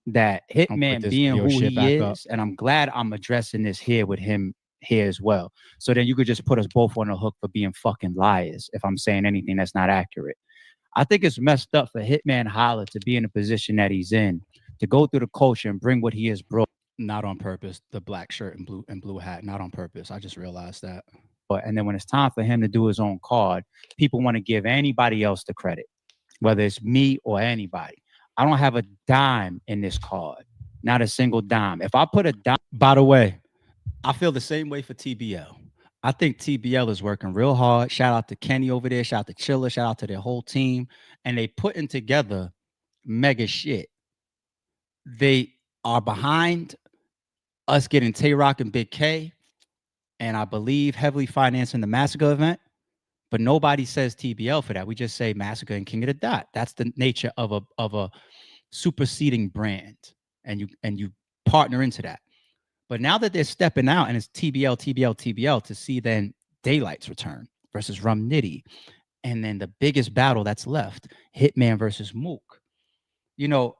that Hitman being who he is, and I'm glad I'm addressing this here with him here as well. So then you could just put us both on the hook for being fucking liars if I'm saying anything that's not accurate. I think it's messed up for Hitman Holla to be in the position that he's in, to go through the culture and bring what he has brought. Not on purpose, the black shirt and blue hat, not on purpose. I just realized that. And then when it's time for him to do his own card, people want to give anybody else the credit, whether it's me or anybody. I don't have a dime in this card, not a single dime. If I put a dime, by the way, I feel the same way for TBL. I think TBL is working real hard. Shout out to Kenny over there. Shout out to Chiller. Shout out to their whole team. And they putting together mega shit. They are behind us getting Tay-Rock and Big K, and I believe heavily financing the Massacre event. But nobody says TBL for that. We just say Massacre and King of the Dot. That's the nature of a superseding brand, and you partner into that. But now that they're stepping out and it's TBL to see then Daylight's return versus Rum Nitty, and then the biggest battle that's left, Hitman versus Mook. You know,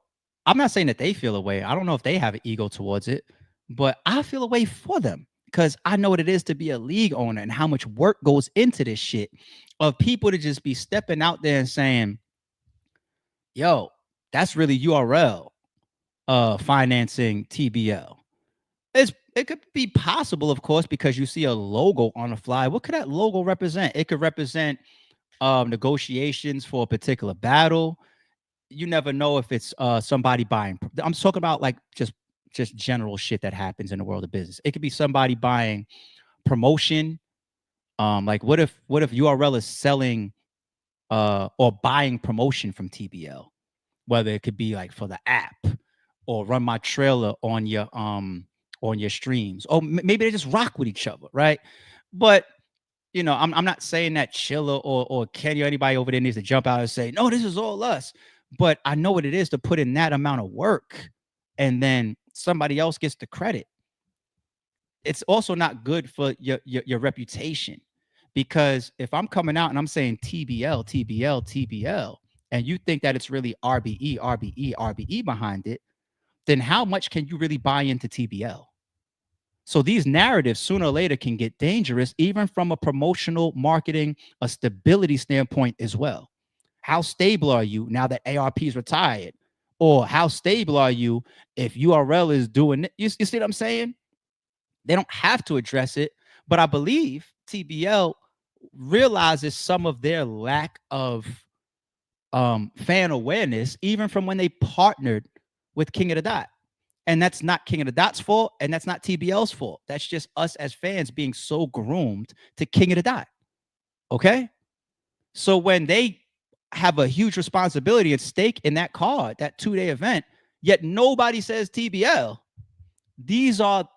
I'm not saying that they feel away. I don't know if they have an ego towards it, but I feel away for them because I know what it is to be a league owner and how much work goes into this shit of people to just be stepping out there and saying, yo, that's really URL financing TBL. It could be possible, of course, because you see a logo on the fly. What could that logo represent? It could represent negotiations for a particular battle. You never know if it's somebody buying. I'm talking about like just general shit that happens in the world of business. It could be somebody buying promotion. Like what if URL is selling or buying promotion from TBL? Whether it could be like for the app or run my trailer on your streams, or maybe they just rock with each other, right? But you know, I'm not saying that Chilla or Kenny or anybody over there needs to jump out and say, no, this is all us. But I know what it is to put in that amount of work and then somebody else gets the credit. It's also not good for your reputation, because if I'm coming out and I'm saying TBL, and you think that it's really RBE behind it, then how much can you really buy into TBL? So these narratives sooner or later can get dangerous, even from a promotional, marketing, a stability standpoint as well. How stable are you now that ARP is retired? Or how stable are you if URL is doing it? You see what I'm saying? They don't have to address it, but I believe TBL realizes some of their lack of fan awareness, even from when they partnered with King of the Dot. And that's not King of the Dot's fault, and that's not TBL's fault. That's just us as fans being so groomed to King of the Dot. Okay? So when they have a huge responsibility at stake in that card, that 2-day event, yet nobody says TBL, these are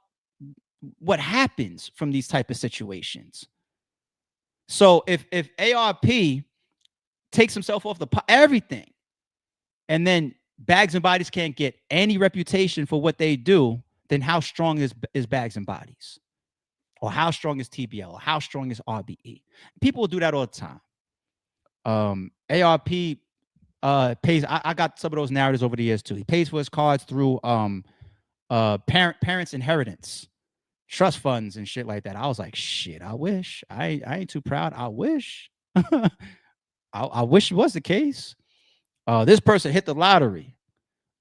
what happens from these type of situations. So if ARP takes himself off the everything, and then Bags and Bodies can't get any reputation for what they do, then how strong is Bags and Bodies? Or how strong is TBL? Or how strong is RBE? People will do that all the time. ARP pays. I got some of those narratives over the years too. He pays for his cards through parents' inheritance, trust funds, and shit like that. I was like, shit, I wish. I ain't too proud. I wish. I wish it was the case. This person hit the lottery.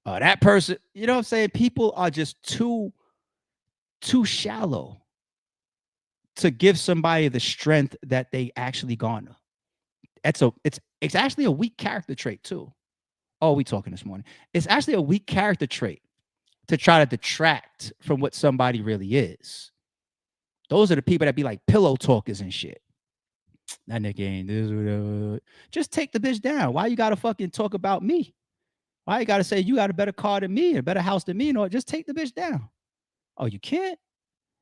That person, you know what I'm saying? People are just too shallow to give somebody the strength that they actually garner. It's actually a weak character trait too. Oh, we talking this morning. It's actually a weak character trait to try to detract from what somebody really is. Those are the people that be like pillow talkers and shit. That nigga ain't this. Just take the bitch down. Why you gotta fucking talk about me? Why you gotta say you got a better car than me, a better house than me? No, just take the bitch down. Oh, you can't?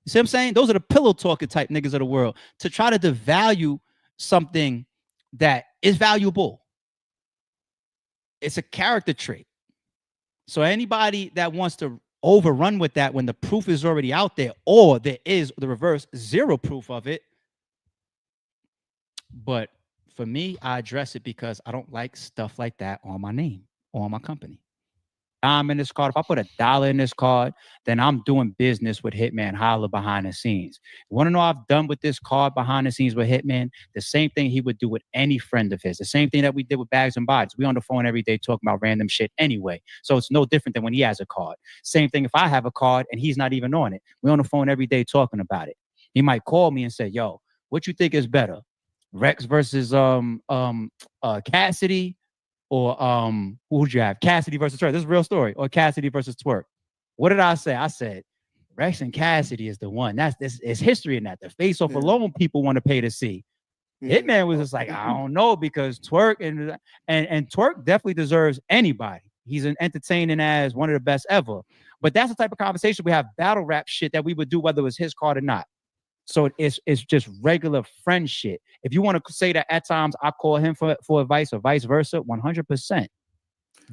You see what I'm saying? Those are the pillow talker type niggas of the world, to try to devalue something that is valuable. It's a character trait. So anybody that wants to overrun with that when the proof is already out there, or there is the reverse, zero proof of it, But for me, I address it because I don't like stuff like that on my name or on my company. I'm in this card. If I put $1 in this card, then I'm doing business with Hitman Holla behind the scenes. Want to know what I've done with this card behind the scenes with Hitman? The same thing he would do with any friend of his. The same thing that we did with Bags and Bodies. We on the phone every day talking about random shit anyway. So it's no different than when he has a card. Same thing if I have a card and he's not even on it. We on the phone every day talking about it. He might call me and say, yo, what you think is better? Rex versus Cassidy? Or who would you have? Cassidy versus Twerk. This is a real story. Or Cassidy versus Twerk. What did I say? I said Rex and Cassidy is the one. This is history in that. The face off alone people want to pay to see. Hitman was just like, I don't know, because Twerk and Twerk definitely deserves anybody. He's an entertaining as one of the best ever. But that's the type of conversation we have, battle rap shit that we would do whether it was his card or not. So it's just regular friend shit. If you want to say that at times I call him for advice or vice versa, 100%.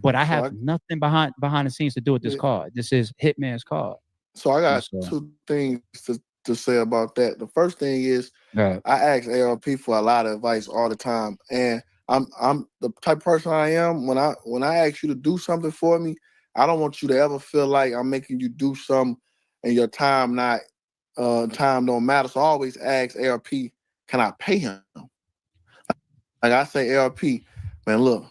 But I have nothing behind the scenes to do with this card. This is Hitman's card. So I got two things to say about that. The first thing is I ask ARP for a lot of advice all the time, and I'm the type of person I am. When I ask you to do something for me, I don't want you to ever feel like I'm making you do something and your time don't matter. So I always ask ARP, can I pay him? Like I say, ARP, man, look,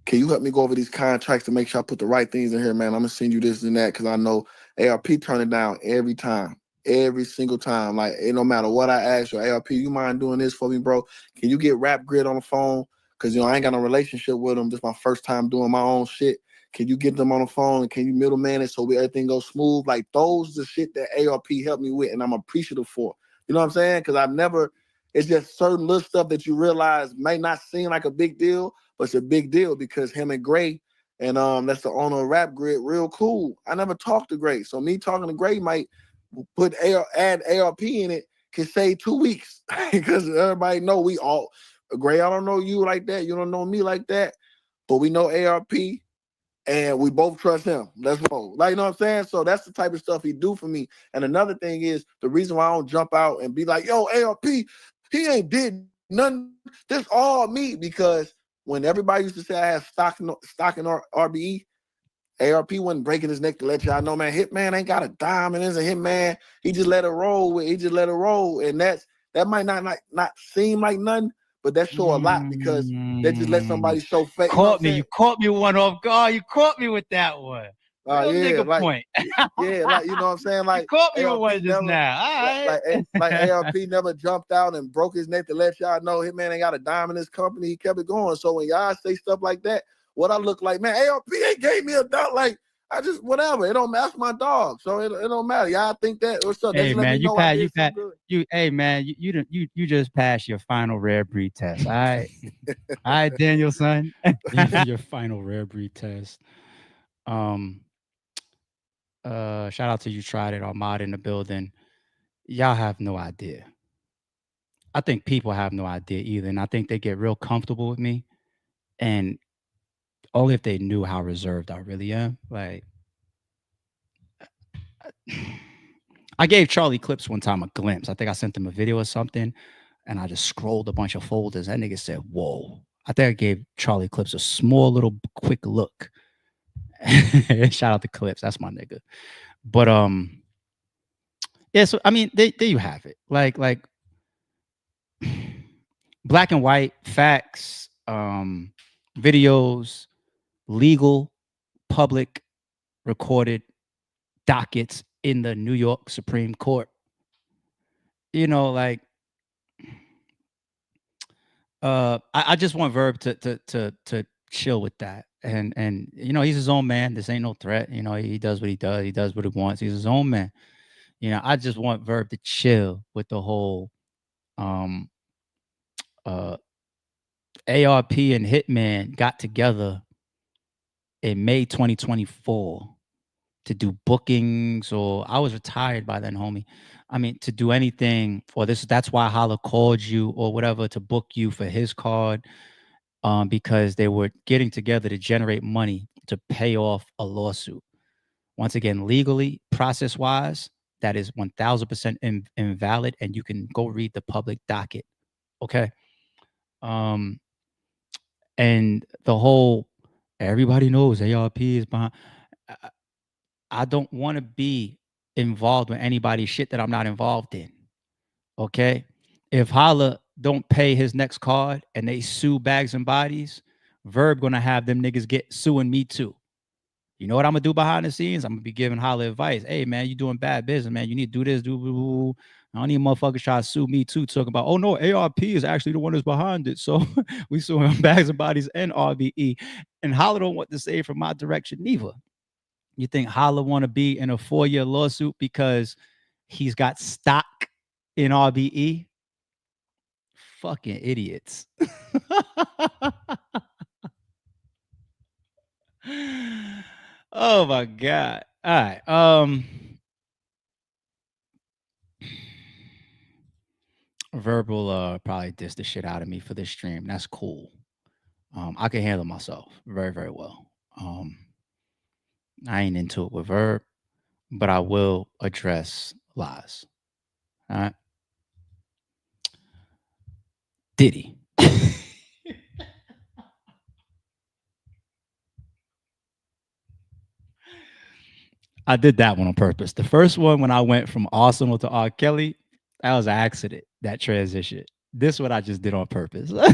can you help me go over these contracts to make sure I put the right things in here, man? I'm gonna send you this and that, because I know ARP turn it down every time, every single time. Like, it no matter what I ask you, ARP, you mind doing this for me, bro? Can you get Rap Grid on the phone? Because, I ain't got no relationship with them. This is my first time doing my own shit. Can you get them on the phone, and can you middleman it so everything goes smooth? Like, those the shit that ARP helped me with, and I'm appreciative for. You know what I'm saying? Because it's just certain little stuff that you realize may not seem like a big deal, but it's a big deal because him and Gray, and that's the owner of Rap Grid, real cool. I never talked to Gray, so me talking to Gray might add ARP in it, can save 2 weeks because everybody know Gray, I don't know you like that, you don't know me like that, but we know ARP. And we both trust him. Let's go. Like, you know what I'm saying? So that's the type of stuff he do for me. And another thing is, the reason why I don't jump out and be like, yo, ARP, he ain't did nothing. This all me. Because when everybody used to say I had stock in RBE, ARP wasn't breaking his neck to let y'all know, man, Hitman ain't got a dime and is a Hitman. He just let it roll. And that might not seem like nothing, but that show a lot because they just let somebody show fake. You caught me one off guard. You caught me with that one. Point. Yeah, like, you know what I'm saying? Like, you caught me with one just now. All right. Like ARP never jumped out and broke his neck to let y'all know Hitman ain't got a dime in his company. He kept it going. So when y'all say stuff like that, what I look like, man, ARP ain't gave me a dog. Like, I just, whatever. It don't matter. That's my dog. So it don't matter. Y'all think that? What's up? Hey, man, you just passed your final rare breed test. All right. All right, Daniel, son. Your final rare breed test. Shout out to You Tried It, Ahmad in the building. Y'all have no idea. I think people have no idea either. And I think they get real comfortable with me. And only if they knew how reserved I really am. Like, I gave Charlie Clips one time a glimpse. I think I sent him a video or something, and I just scrolled a bunch of folders. That nigga said, whoa. I think I gave Charlie Clips a small little quick look. Shout out to Clips. That's my nigga. But yeah, so I mean, there you have it. Like black and white facts, videos, legal, public, recorded dockets in the New York Supreme Court. Like, I just want Verb to chill with that. And he's his own man. This ain't no threat. He does what he does. He does what he wants. He's his own man. I just want Verb to chill with the whole ARP and Hitman got together in May 2024 to do bookings, or I was retired by then, homie. I mean, to do anything, or that's why Holla called you or whatever to book you for his card, because they were getting together to generate money to pay off a lawsuit. Once again, legally, process-wise, that is 1000% invalid, and you can go read the public docket. Okay. And the whole everybody knows ARP is behind. I don't want to be involved with anybody's shit that I'm not involved in. Okay. If Holla don't pay his next card and they sue Bags and Bodies, Verb gonna have them niggas get suing me too. You know what I'm gonna do behind the scenes? I'm gonna be giving Holla advice. Hey man, you doing bad business, man. You need to do this, do. I don't need motherfuckers try to sue me too, talking about, oh no, ARP is actually the one that's behind it. So we suing Bags and Bodies and RBE. And Holla don't want to say from my direction neither. You think Holla want to be in a 4-year lawsuit because he's got stock in RBE? Fucking idiots. Oh my God. All right. Verb will probably diss the shit out of me for this stream. That's cool. I can handle myself very, very well. I ain't into it with Verb, but I will address lies. All right. Diddy. I did that one on purpose. The first one, when I went from Arsenal to R. Kelly, that was an accident, that transition. This one I just did on purpose. Look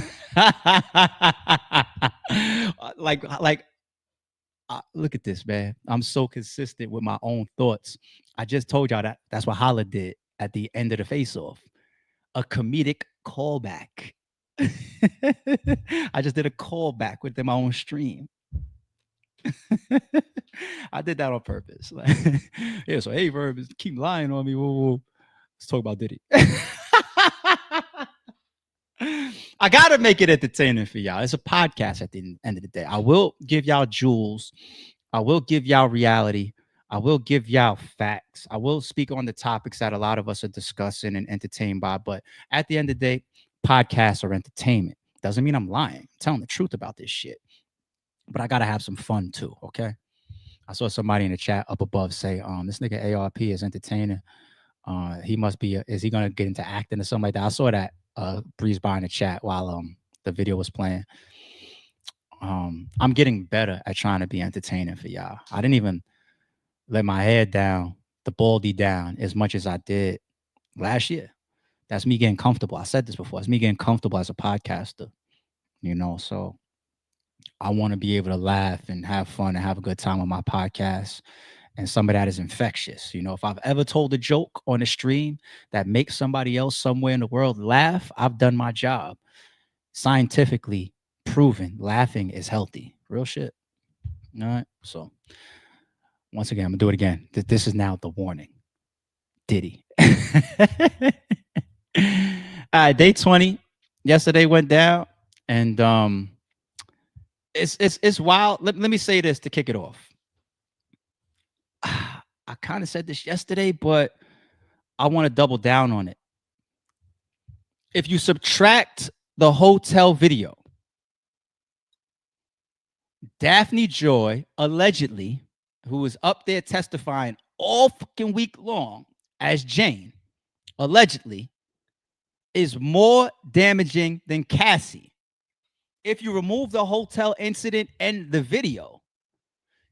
at this, man. I'm so consistent with my own thoughts. I just told y'all that's what Holla did at the end of the face-off. A comedic callback. I just did a callback within my own stream. I did that on purpose. Yeah, so Aye Verb is keep lying on me. Whoa. Let's talk about Diddy. I gotta make it entertaining for y'all. It's a podcast at the end of the day. I will give y'all jewels. I will give y'all reality. I will give y'all facts. I will speak on the topics that a lot of us are discussing and entertained by. But at the end of the day, podcasts are entertainment. Doesn't mean I'm lying. I'm telling the truth about this shit. But I gotta have some fun too. Okay. I saw somebody in the chat up above say, this nigga ARP is entertaining. He must be, is he gonna get into acting or something like that? I saw that breeze by in the chat while the video was playing. I'm getting better at trying to be entertaining for y'all. I didn't even let my head down, the baldy down as much as I did last year. That's me getting comfortable. I said this before. It's me getting comfortable as a podcaster, you know, so I want to be able to laugh and have fun and have a good time on my podcast. And some of that is infectious. You know, if I've ever told a joke on a stream that makes somebody else somewhere in the world laugh, I've done my job. Scientifically proven laughing is healthy. Real shit. All right. So once again, I'm gonna do it again. This is now the warning. Diddy. All right, day 20. Yesterday went down. And it's wild. Let me say this to kick it off. I kind of said this yesterday, but I want to double down on it. If you subtract the hotel video, Daphne Joy, allegedly, who was up there testifying all fucking week long as Jane, allegedly, is more damaging than Cassie. If you remove the hotel incident and the video,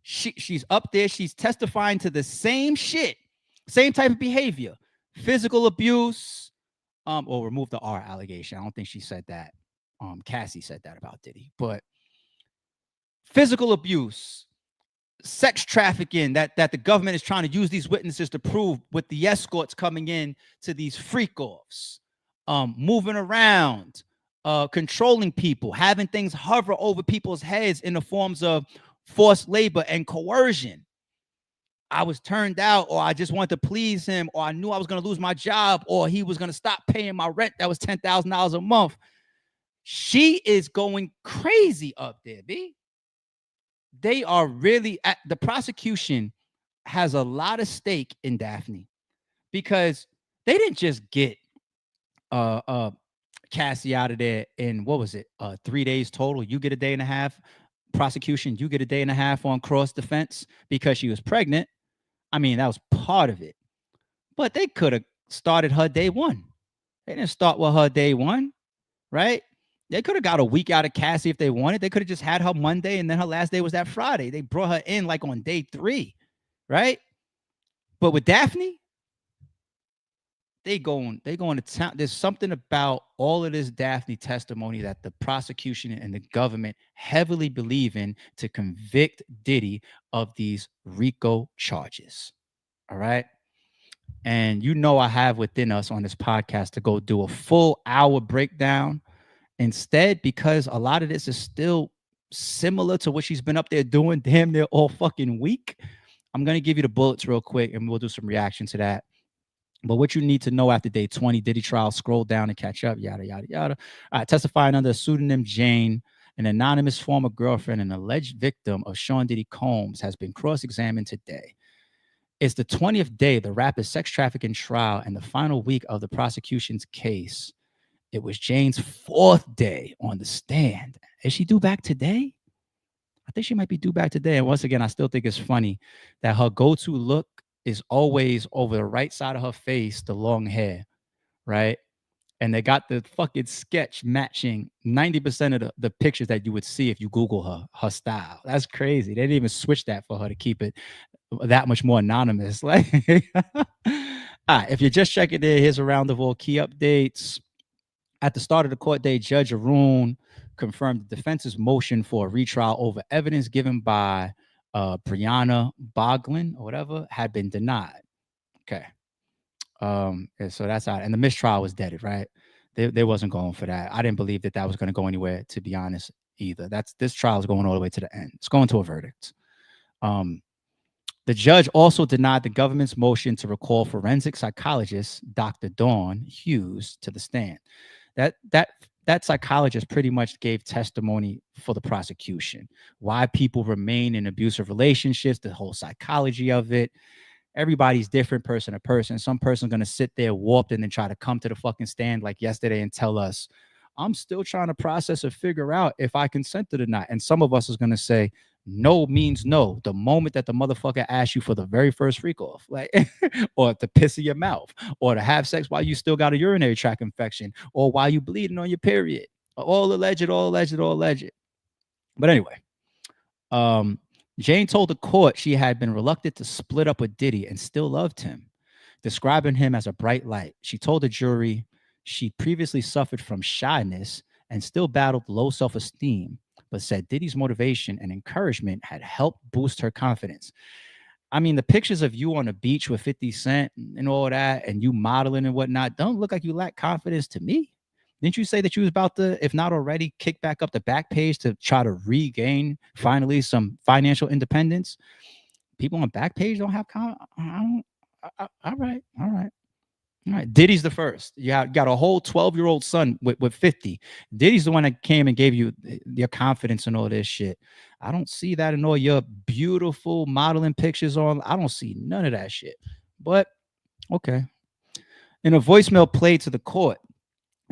she's up there, she's testifying to the same shit, same type of behavior, physical abuse, or remove the R allegation. I don't think she said that. Cassie said that about Diddy, but physical abuse, sex trafficking that the government is trying to use these witnesses to prove with the escorts coming in to these freak-offs, moving around, controlling people, having things hover over people's heads in the forms of forced labor and coercion. I was turned out, or I just wanted to please him, or I knew I was going to lose my job, or he was going to stop paying my rent. That was $10,000 a month. She is going crazy up there, B. They are really, the prosecution has a lot of stake in Daphne because they didn't just get Cassie out of there in, what was it, 3 days total. You get a day and a half. Prosecution, you get a day and a half on cross defense because she was pregnant. I mean, that was part of it. But they could have started her day one. They didn't start with her day one, right? They could have got a week out of Cassie if they wanted. They could have just had her Monday and then her last day was that Friday. They brought her in like on day 3, right? But with Daphne, they going to town. There's something about all of this Daphne testimony that the prosecution and the government heavily believe in to convict Diddy of these RICO charges. All right. And I have within us on this podcast to go do a full hour breakdown. Instead, because a lot of this is still similar to what she's been up there doing damn near all fucking week, I'm going to give you the bullets real quick and we'll do some reaction to that. But what you need to know after day 20, Diddy trial, scroll down and catch up, yada, yada, yada. All right, testifying under a pseudonym Jane, an anonymous former girlfriend and alleged victim of Sean Diddy Combs has been cross-examined today. It's the 20th day of the rapper's sex trafficking trial and the final week of the prosecution's case. It was Jane's 4th day on the stand. Is she due back today? I think she might be due back today. And once again, I still think it's funny that her go-to look is always over the right side of her face, the long hair, right? And they got the fucking sketch matching 90% of the pictures that you would see if you Google her style. That's crazy. They didn't even switch that for her to keep it that much more anonymous. Like, all right, if you're just checking in, here's a round of all key updates. At the start of the court date, Judge Arun confirmed the defense's motion for a retrial over evidence given by Brianna Boglin or whatever had been denied. Okay. So that's out. And the mistrial was deaded, right? They wasn't going for that. I didn't believe that was going to go anywhere, to be honest, either. This trial is going all the way to the end. It's going to a verdict. The judge also denied the government's motion to recall forensic psychologist Dr. Dawn Hughes to the stand. That psychologist pretty much gave testimony for the prosecution, why people remain in abusive relationships, the whole psychology of it. Everybody's different, person to person. Some person's going to sit there warped and then try to come to the fucking stand like yesterday and tell us, I'm still trying to process or figure out if I consented or not. And some of us is going to say, no means no. The moment that the motherfucker asks you for the very first freak off, like, or to piss in your mouth, or to have sex while you still got a urinary tract infection, or while you bleeding on your period, all alleged. But anyway, Jane told the court she had been reluctant to split up with Diddy and still loved him, describing him as a bright light. She told the jury she previously suffered from shyness and still battled low self-esteem, but said Diddy's motivation and encouragement had helped boost her confidence. I mean, the pictures of you on the beach with 50 Cent and all that, and you modeling and whatnot, don't look like you lack confidence to me. Didn't you say that you was about to, if not already, kick back up the back page to try to regain finally some financial independence? People on back page don't have confidence. All right. Diddy's the first. You got a whole 12-year-old son with 50. Diddy's the one that came and gave you your confidence and all this shit. I don't see that in all your beautiful modeling pictures on. I don't see none of that shit. But okay. In a voicemail played to the court,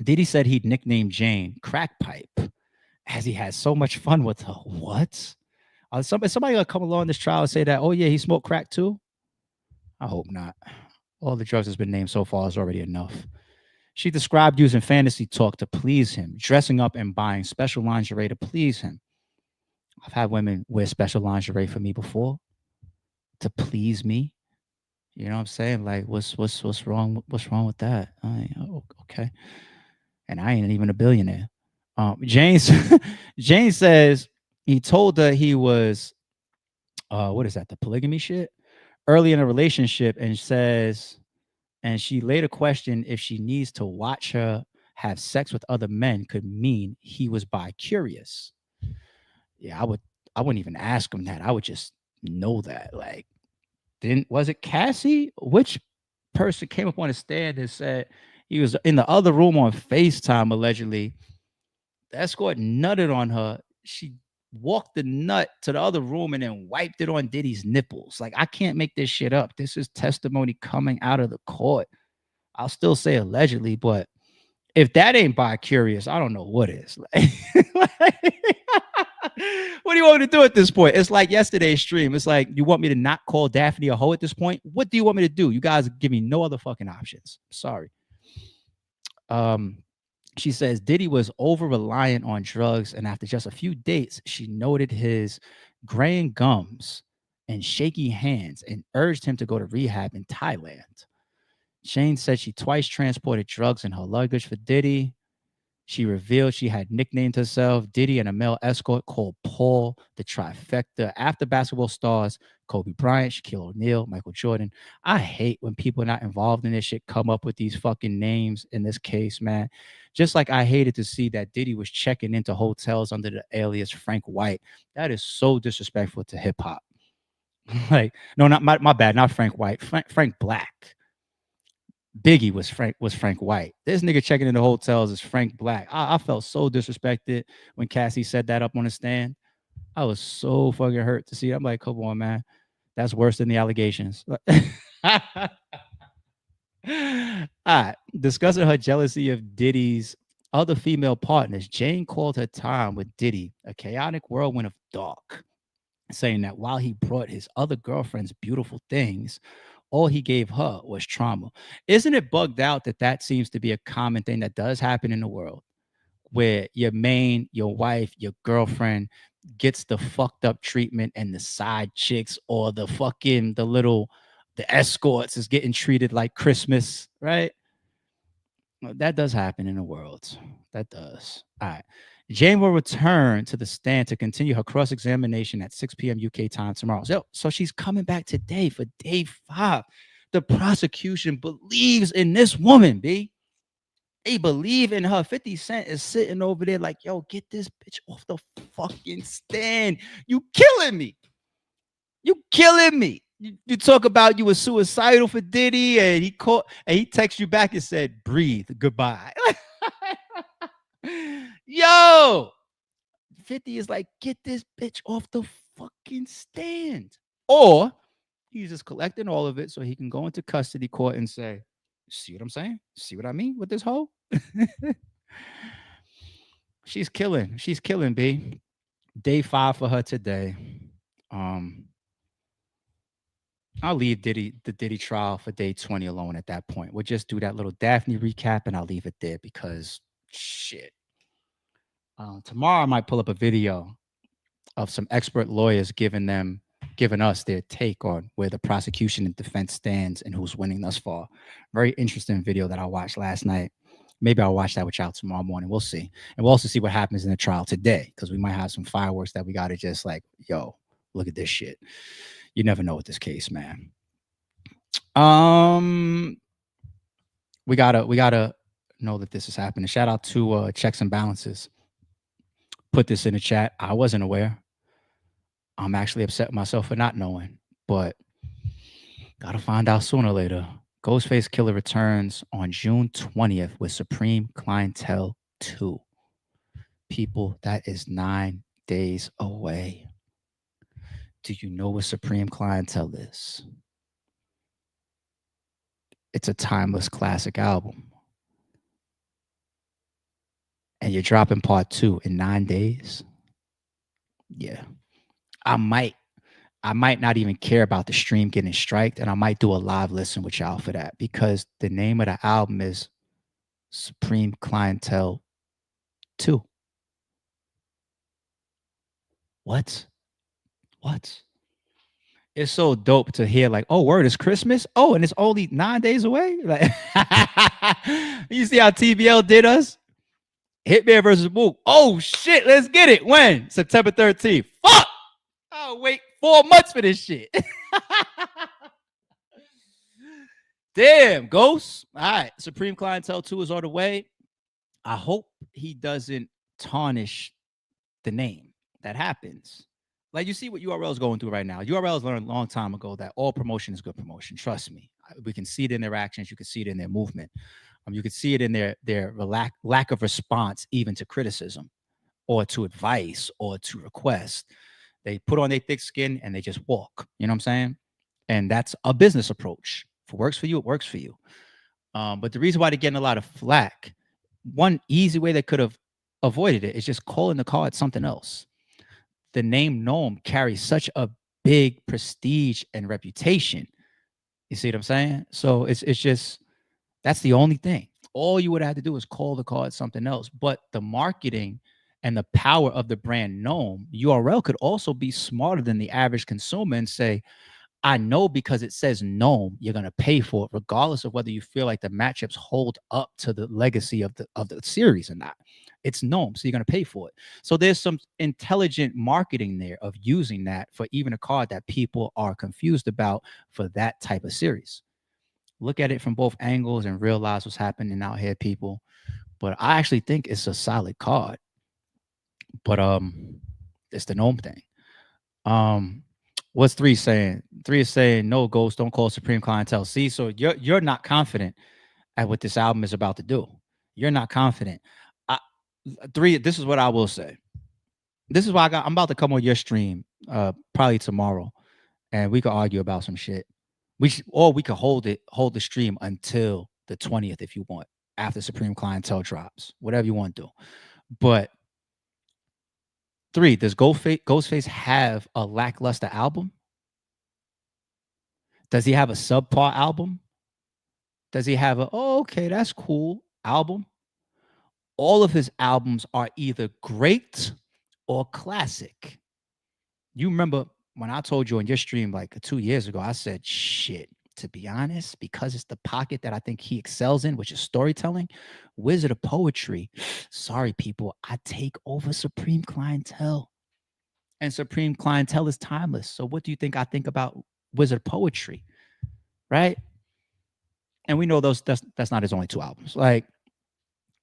Diddy said he'd nicknamed Jane Crack Pipe as he had so much fun with her. What? Somebody gonna come along this trial and say that, oh yeah, he smoked crack too? I hope not. All the drugs that's been named so far is already enough. She described using fantasy talk to please him, dressing up and buying special lingerie to please him. I've had women wear special lingerie for me before to please me. You know what I'm saying? Like, what's wrong? What's wrong with that? Okay. And I ain't even a billionaire. Jane says he told her he was, what is that? The polygamy shit? Early in a relationship, and she later questioned if she needs to watch her have sex with other men could mean he was bi-curious. Yeah, I wouldn't even ask him that. I would just know that. Like, was it Cassie? Which person came up on the stand and said he was in the other room on FaceTime, allegedly? The escort nutted on her. She walked the nut to the other room and then wiped it on Diddy's nipples. Like, I can't make this shit up. This is testimony coming out of the court. I'll still say allegedly, but if that ain't bi-curious, I don't know what is. What do you want me to do at this point? It's like yesterday's stream. It's like, you want me to not call Daphne a hoe at this point? What do you want me to do? You guys give me no other fucking options. Sorry. She says Diddy was over reliant on drugs, and after just a few dates, she noted his graying gums and shaky hands and urged him to go to rehab in Thailand. Shane said she twice transported drugs in her luggage for Diddy. She revealed she had nicknamed herself Diddy and a male escort called Paul, the trifecta, after basketball stars Kobe Bryant, Shaquille O'Neal, Michael Jordan. I hate when people not involved in this shit come up with these fucking names in this case, man. Just like I hated to see that Diddy was checking into hotels under the alias Frank White. That is so disrespectful to hip hop. Like, no, not my bad, not Frank White, Frank Black. Biggie was Frank White. This nigga checking in the hotels is Frank Black. I felt so disrespected when Cassie said that up on the stand. I was so fucking hurt to see it. I'm like, come on, man. That's worse than the allegations. All right. Discussing her jealousy of Diddy's other female partners, Jane called her time with Diddy a chaotic whirlwind of dark, saying that while he brought his other girlfriends beautiful things, all he gave her was trauma. Isn't it bugged out that that seems to be a common thing that does happen in the world, where your wife, your girlfriend gets the fucked up treatment, and the side chicks or the escorts is getting treated like Christmas, right? That does happen in the world. That does. All right. Jane will return to the stand to continue her cross-examination at 6 p.m. UK time tomorrow. So she's coming back today for day 5. The prosecution believes in this woman, B. They believe in her. 50 Cent is sitting over there like, yo, get this bitch off the fucking stand. You killing me. You killing me. You talk about you were suicidal for Diddy, and he texts you back and said, breathe, goodbye. Yo, 50 is like, get this bitch off the fucking stand. Or he's just collecting all of it so he can go into custody court and say, see what I'm saying? See what I mean with this hoe? She's killing, B. Day 5 for her today. I'll leave the Diddy trial for day 20 alone at that point. We'll just do that little Daphne recap and I'll leave it there because shit. Tomorrow I might pull up a video of some expert lawyers giving us their take on where the prosecution and defense stands and who's winning thus far. Very interesting video that I watched last night. Maybe I'll watch that with y'all tomorrow morning. We'll see. And we'll also see what happens in the trial today, because we might have some fireworks that we got to just like, yo, look at this shit. You never know with this case, man. We gotta know that this is happening. Shout out to Checks and Balances. Put this in the chat. I wasn't aware. I'm actually upset with myself for not knowing, but gotta find out sooner or later. Ghostface Killer returns on June 20th with Supreme Clientele 2. People, that is 9 days away. Do you know what Supreme Clientele is? It's a timeless classic album. And you're dropping part 2 in 9 days? Yeah. I might not even care about the stream getting striked, and I might do a live listen with y'all for that, because the name of the album is Supreme Clientele 2. What? It's so dope to hear like, oh, word, it's Christmas. Oh, and it's only 9 days away. Like, you see how TBL did us? Hitman versus Mook. Oh shit, let's get it. When? September 13th. Fuck! I'll wait 4 months for this shit. Damn, Ghost. All right, Supreme Clientele 2 is on the way. I hope he doesn't tarnish the name. That happens. Like, you see what URL is going through right now. URL's learned a long time ago that all promotion is good promotion. Trust me. We can see it in their actions. You can see it in their movement. You can see it in their lack of response even to criticism or to advice or to request. They put on their thick skin and they just walk. You know what I'm saying? And that's a business approach. If it works for you, it works for you. But the reason why they're getting a lot of flack, one easy way they could have avoided it is just calling the card something else. The name Gnome carries such a big prestige and reputation. You see what I'm saying? So it's just, that's the only thing. All you would have to do is call the card something else. But the marketing and the power of the brand Gnome, URL could also be smarter than the average consumer and say, I know because it says Gnome, you're going to pay for it, regardless of whether you feel like the matchups hold up to the legacy of the series or not. It's Gnome, so you're going to pay for it. So there's some intelligent marketing there of using that for even a card that people are confused about for that type of series. Look at it from both angles and realize what's happening out here, people. But I actually think it's a solid card. But it's the Gnome thing. What's 3 saying? 3 is saying no Ghost, don't call Supreme Clientele. See, so you're not confident at what this album is about to do. You're not confident. 3, this is what I will say. This is why I'm about to come on your stream probably tomorrow, and we could argue about some shit. We could hold the stream until the 20th if you want, after Supreme Clientele drops, whatever you want to do. But 3, does Ghostface have a lackluster album? Does he have a subpar album? Does he have a, oh, okay, that's cool album? All of his albums are either great or classic. You remember when I told you on your stream like 2 years ago, I said, shit, to be honest, because it's the pocket that I think he excels in, which is storytelling, Wizard of Poetry. Sorry, people, I take over Supreme Clientele. And Supreme Clientele is timeless. So what do you think I think about Wizard of Poetry? Right? And we know that's not his only 2 albums. Like,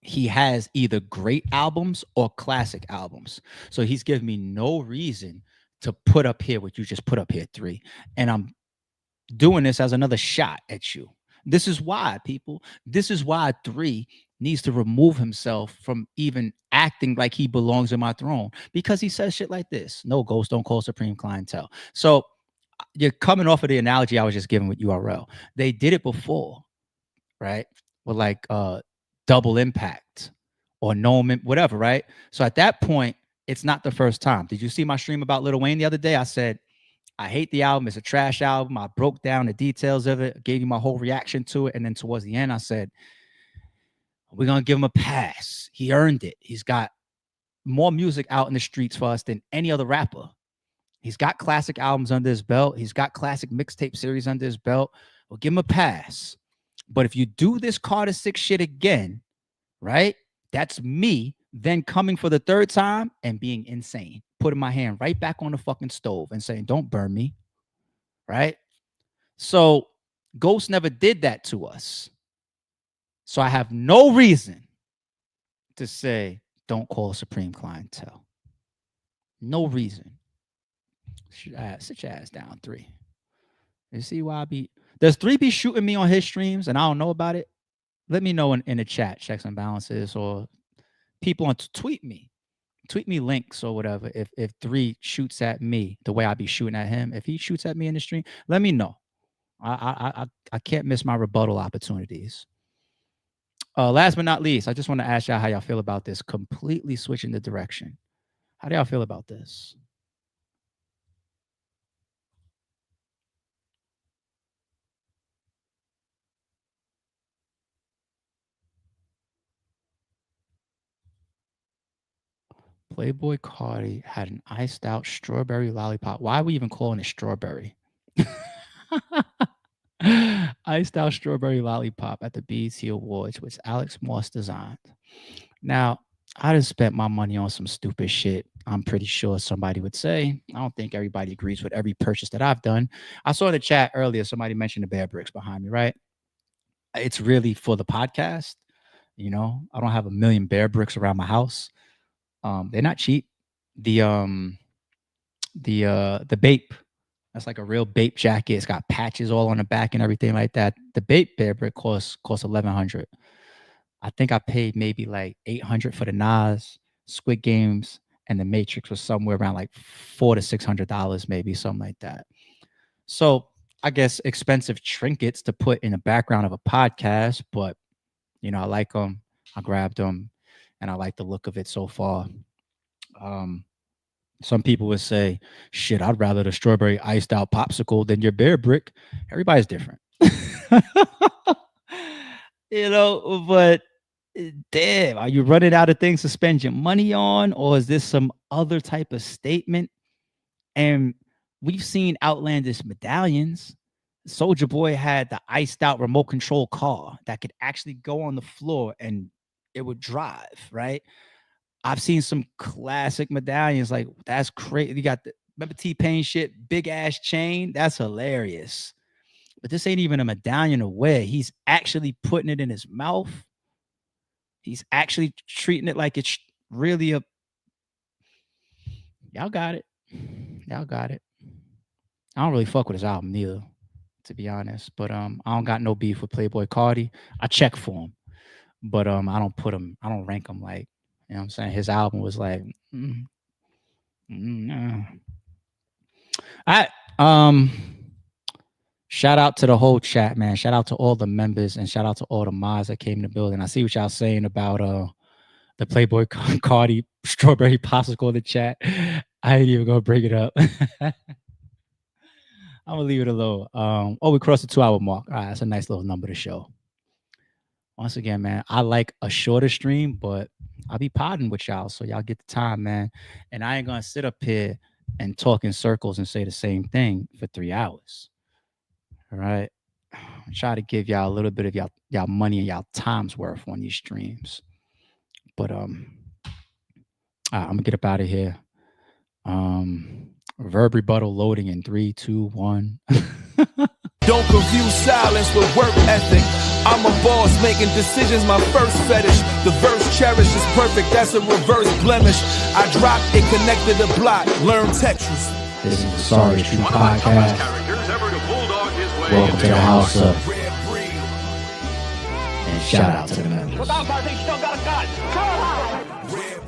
he has either great albums or classic albums. So he's given me no reason to put up here what you just put up here, 3. And I'm doing this as another shot at you. This is why, people. This is why 3 needs to remove himself from even acting like he belongs in my throne, because he says shit like this. No Ghost, don't call Supreme Clientele. So you're coming off of the analogy I was just giving with URL. They did it before, right? With like Double Impact or Gnome, whatever, right? So at that point, it's not the first time. Did you see my stream about Lil Wayne the other day? I said, I hate the album. It's a trash album. I broke down the details of it, gave you my whole reaction to it. And then towards the end, I said, we're going to give him a pass. He earned it. He's got more music out in the streets for us than any other rapper. He's got classic albums under his belt. He's got classic mixtape series under his belt. We'll give him a pass. But if you do this Carter 6 shit again, right, that's me then coming for the 3rd time and being insane, putting my hand right back on the fucking stove and saying, don't burn me, right? So Ghost never did that to us. So I have no reason to say, don't call Supreme Clientele. No reason. Sit your ass down, 3. You see why does 3 be shooting me on his streams and I don't know about it? Let me know in the chat, checks and balances, or people on tweet me links or whatever. If 3 shoots at me the way I be shooting at him, if he shoots at me in the stream, let me know. I can't miss my rebuttal opportunities. Last but not least, I just want to ask y'all how y'all feel about this completely switching the direction. How do y'all feel about this? Playboy Cardi had an iced out strawberry lollipop. Why are we even calling it strawberry? Iced out strawberry lollipop at the BET Awards, which Alex Moss designed. Now, I just spent my money on some stupid shit. I'm pretty sure somebody would say. I don't think everybody agrees with every purchase that I've done. I saw in the chat earlier, somebody mentioned the bear bricks behind me, right? It's really for the podcast. You know, I don't have a million bear bricks around my house. They're not cheap. The Bape, that's like a real Bape jacket. It's got patches all on the back and everything like that. The Bape bear brick costs $1,100. I think I paid maybe like $800 for the Nas, Squid Games, and the Matrix was somewhere around like $400 to $600, maybe something like that. So I guess expensive trinkets to put in the background of a podcast, but you know, I like them. I grabbed them, and I like the look of it so far. Some people would say, shit, I'd rather the strawberry iced out popsicle than your bear brick. Everybody's different. You know, but damn, are you running out of things to spend your money on, or is this some other type of statement? And we've seen outlandish medallions. Soulja Boy had the iced out remote control car that could actually go on the floor and it would drive, right? I've seen some classic medallions. Like, that's crazy. You got the, remember T-Pain shit, big ass chain? That's hilarious. But this ain't even a medallion to wear. He's actually putting it in his mouth. He's actually treating it like it's really a. Y'all got it. Y'all got it. I don't really fuck with his album neither, to be honest. But I don't got no beef with Playboi Carti. I check for him, but I don't put him. I don't rank him like, you know what I'm saying. His album was like, I shout out to the whole chat, man. Shout out to all the members and shout out to all the mods that came in the building. I see what y'all saying about the Playboi Carti strawberry popsicle in the chat. I ain't even gonna bring it up. I'm gonna leave it alone. We crossed the 2-hour mark. All right, that's a nice little number to show. Once again, man, I like a shorter stream, but I'll be podding with y'all, so y'all get the time, man. And I ain't gonna sit up here and talk in circles and say the same thing for 3 hours. All right. I try to give y'all a little bit of y'all money and y'all time's worth on these streams. But I'm gonna get up out of here. Verb rebuttal loading in 3, 2, 1. Don't confuse silence with work ethic. I'm a boss making decisions, my first fetish. The verse cherished is perfect, that's a reverse blemish. I dropped it, connected the block, learn Tetris. This is the Sorry True Podcast. Welcome to the house of. And shout out to the members. Without, I think still got a gun.